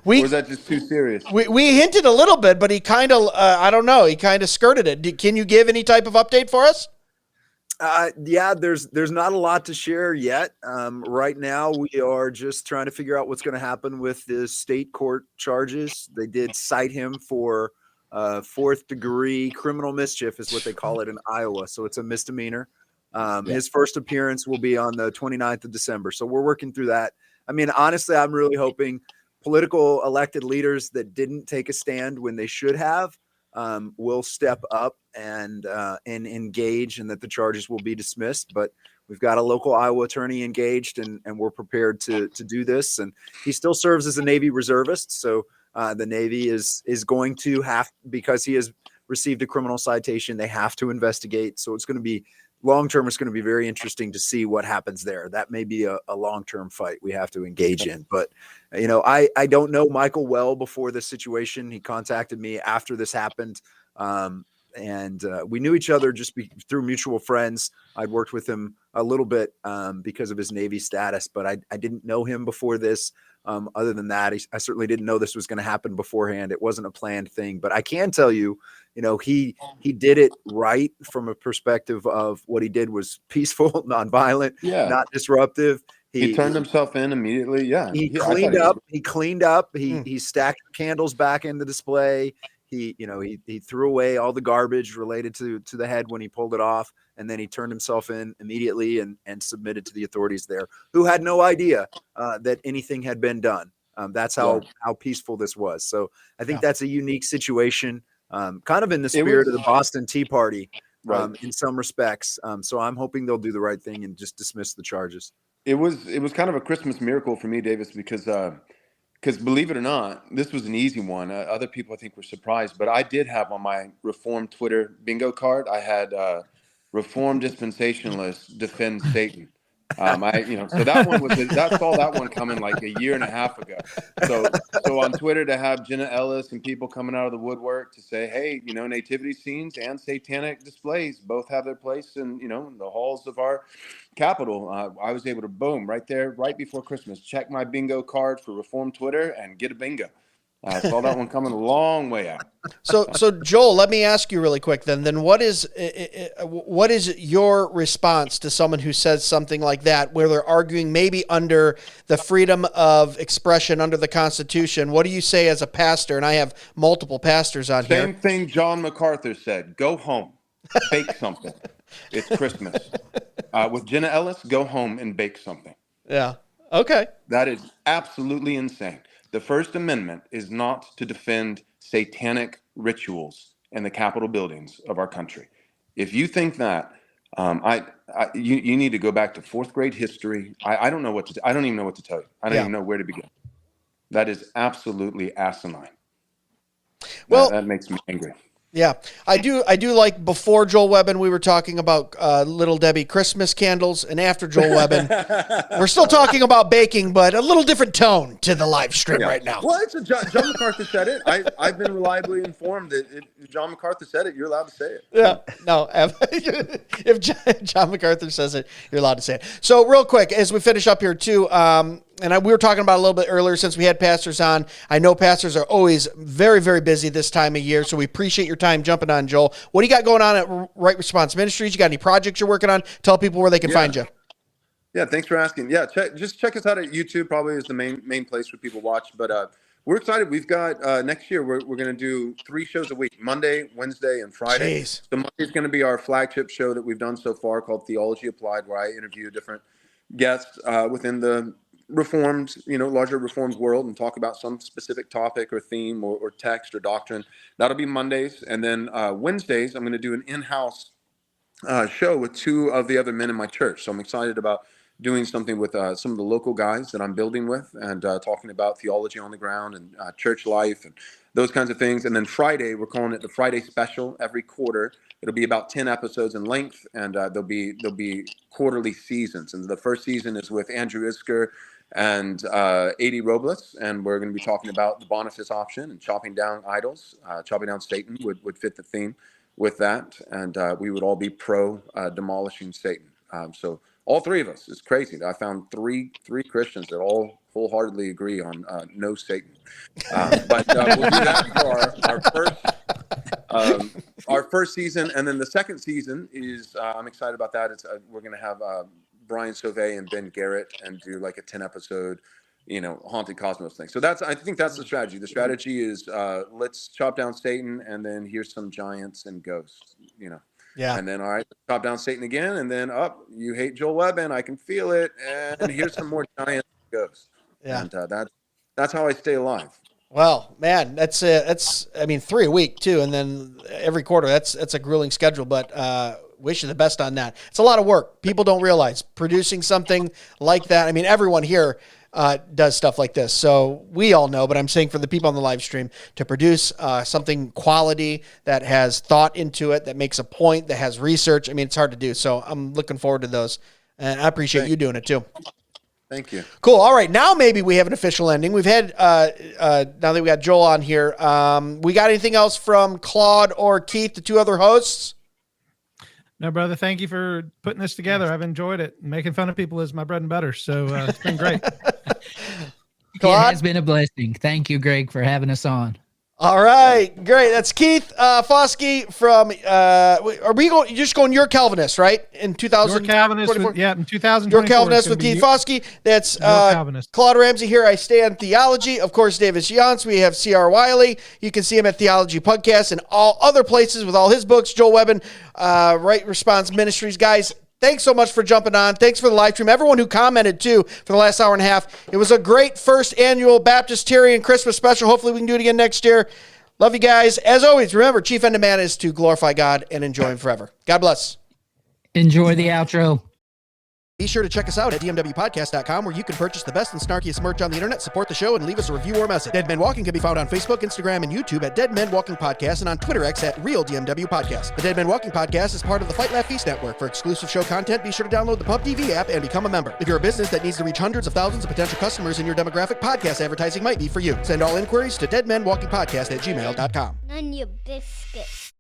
Speaker 1: Or
Speaker 12: was that just too serious?
Speaker 1: We hinted a little bit, but he kind of, I don't know, he kind of skirted it. Can you give any type of update for us?
Speaker 11: There's not a lot to share yet. Right now, we are just trying to figure out what's going to happen with the state court charges. They did cite him for 4th-degree criminal mischief is what they call it in Iowa. So it's a misdemeanor. His first appearance will be on the 29th of December. So we're working through that. I mean, honestly, I'm really hoping political elected leaders that didn't take a stand when they should have will step up and engage, and that the charges will be dismissed. But we've got a local Iowa attorney engaged, and we're prepared to do this. And he still serves as a Navy reservist. So the Navy is going to have, because he has received a criminal citation, they have to investigate. So it's going to be long-term. It's going to be very interesting to see what happens there. That may be a long-term fight we have to engage in. But, I don't know Michael well before this situation. He contacted me after this happened. And we knew each other just through mutual friends. I'd worked with him a little bit because of his Navy status, but I didn't know him before this. Other than that, I certainly didn't know this was going to happen beforehand. It wasn't a planned thing, but I can tell you, he did it right from a perspective of what he did was peaceful, nonviolent, not disruptive.
Speaker 12: He turned himself in immediately. Yeah.
Speaker 11: He cleaned up. He stacked candles back in the display. he threw away all the garbage related to the head when he pulled it off, and then he turned himself in immediately and submitted to the authorities there, who had no idea that anything had been done. That's how peaceful this was. So I think that's a unique situation, kind of in the spirit of the Boston Tea Party, in some respects. So I'm hoping they'll do the right thing and just dismiss the charges.
Speaker 12: It was kind of a Christmas miracle for me, Davis, because believe it or not, this was an easy one. Other people, I think, were surprised, but I did have on my Reformed Twitter bingo card, I had Reformed dispensationalists defend Satan. So that one I saw that one coming like a year and a half ago. So on Twitter, to have Jenna Ellis and people coming out of the woodwork to say, hey, nativity scenes and satanic displays both have their place in, the halls of our Capitol. I was able to boom right there, right before Christmas, check my bingo card for Reformed Twitter and get a bingo. I saw that one coming a long way out.
Speaker 1: So Joel, let me ask you really quick then what is your response to someone who says something like that, where they're arguing maybe under the freedom of expression under the Constitution? What do you say as a pastor? And I have multiple pastors on here.
Speaker 12: Same thing John MacArthur said, go home, bake something. It's Christmas. With Jenna Ellis, go home and bake something.
Speaker 1: Yeah. Okay.
Speaker 12: That is absolutely insane. The First Amendment is not to defend satanic rituals in the Capitol buildings of our country. If you think that, you need to go back to fourth grade history. I don't know what to. I don't even know what to tell you. I don't even know where to begin. That is absolutely asinine. Well, that makes me angry.
Speaker 1: Yeah, I do like before Joel Webbon, we were talking about Little Debbie Christmas candles, and after Joel Webbon, we're still talking about baking, but a little different tone to the live stream right now.
Speaker 12: Well, John MacArthur said it. I've been reliably informed that if John MacArthur said it, you're allowed to say it.
Speaker 1: Yeah, no, if John MacArthur says it, you're allowed to say it. So real quick, as we finish up here too, we were talking about a little bit earlier since we had pastors on. I know pastors are always very, very busy this time of year, so we appreciate your time jumping on, Joel. What do you got going on at Right Response Ministries? You got any projects you're working on? Tell people where they can find you.
Speaker 12: Yeah, thanks for asking. Yeah, check us out at YouTube. Probably is the main place where people watch. But we're excited. We've got next year we're going to do 3 shows a week: Monday, Wednesday, and Friday.
Speaker 1: Jeez.
Speaker 12: So Monday is going to be our flagship show that we've done so far, called Theology Applied, where I interview different guests within the Reformed, larger Reformed world, and talk about some specific topic or theme or text or doctrine. That'll be Mondays. And then Wednesdays, I'm going to do an in-house show with 2 of the other men in my church. So I'm excited about doing something with some of the local guys that I'm building with, and talking about theology on the ground and church life and those kinds of things. And then Friday, we're calling it the Friday Special. Every quarter, it'll be about 10 episodes in length, and there'll be quarterly seasons. And the first season is with Andrew Isker and A.D. Robles, and we're going to be talking about the Boniface option and chopping down idols. Chopping down Satan would fit the theme with that, and we would all be pro demolishing Satan. So all 3 of us, it's crazy. I found three Christians that all wholeheartedly agree on no Satan. But we'll do that for our first season, and then the second season is I'm excited about that. It's we're going to have Brian Sauvé and Ben Garrett and do like a 10-episode, Haunted Cosmos thing. So I think that's the strategy. The strategy is let's chop down Satan, and then here's some giants and ghosts,
Speaker 1: Yeah.
Speaker 12: And then, all right, chop down Satan again, and then you hate Joel Webbon, I can feel it, and here's some more giants and ghosts.
Speaker 1: Yeah.
Speaker 12: And that's how I stay alive.
Speaker 1: Well, man, that's 3 a week too, and then every quarter. That's a grueling schedule, but wish you the best on that. It's a lot of work. People don't realize producing something like that. I mean, everyone here does stuff like this, so we all know. But I'm saying for the people on the live stream, to produce something quality that has thought into it, that makes a point, that has research. I mean, it's hard to do. So I'm looking forward to those, and I appreciate you doing it too.
Speaker 12: Thank you.
Speaker 1: Cool. All right. Now maybe we have an official ending. We've had, now that we got Joel on here, we got anything else from Claude or Keith, the 2 other hosts?
Speaker 3: No, brother. Thank you for putting this together. I've enjoyed it. Making fun of people is my bread and butter. So it's been great.
Speaker 4: It has been a blessing. Thank you, Greg, for having us on.
Speaker 1: All right, great. That's Keith Foskey from. Are we going? You're just going? You're Calvinist, right? In 2000.
Speaker 3: Your Calvinist, with, in 2024.
Speaker 1: Your Calvinist with Keith Foskey. That's Claude Ramsey here. I stand theology. Of course, Davis Younts. We have C.R. Wiley. You can see him at Theology Podcast and all other places with all his books. Joel Webbon, Right Response Ministries, guys. Thanks so much for jumping on. Thanks for the live stream. Everyone who commented, too, for the last hour and a half. It was a great first annual Baptist-Terian Christmas special. Hopefully we can do it again next year. Love you guys. As always, remember, chief end of man is to glorify God and enjoy him forever. God bless.
Speaker 4: Enjoy the outro.
Speaker 1: Be sure to check us out at dmwpodcast.com, where you can purchase the best and snarkiest merch on the internet, support the show, and leave us a review or message. Dead Men Walking can be found on Facebook, Instagram, and YouTube at Dead Men Walking Podcast, and on Twitter X at Real DMW Podcast. The Dead Men Walking Podcast is part of the Fight Laugh Feast Network. For exclusive show content, be sure to download the Pub TV app and become a member. If you're a business that needs to reach hundreds of thousands of potential customers in your demographic, podcast advertising might be for you. Send all inquiries to deadmenwalkingpodcast@gmail.com.
Speaker 13: None your biscuits.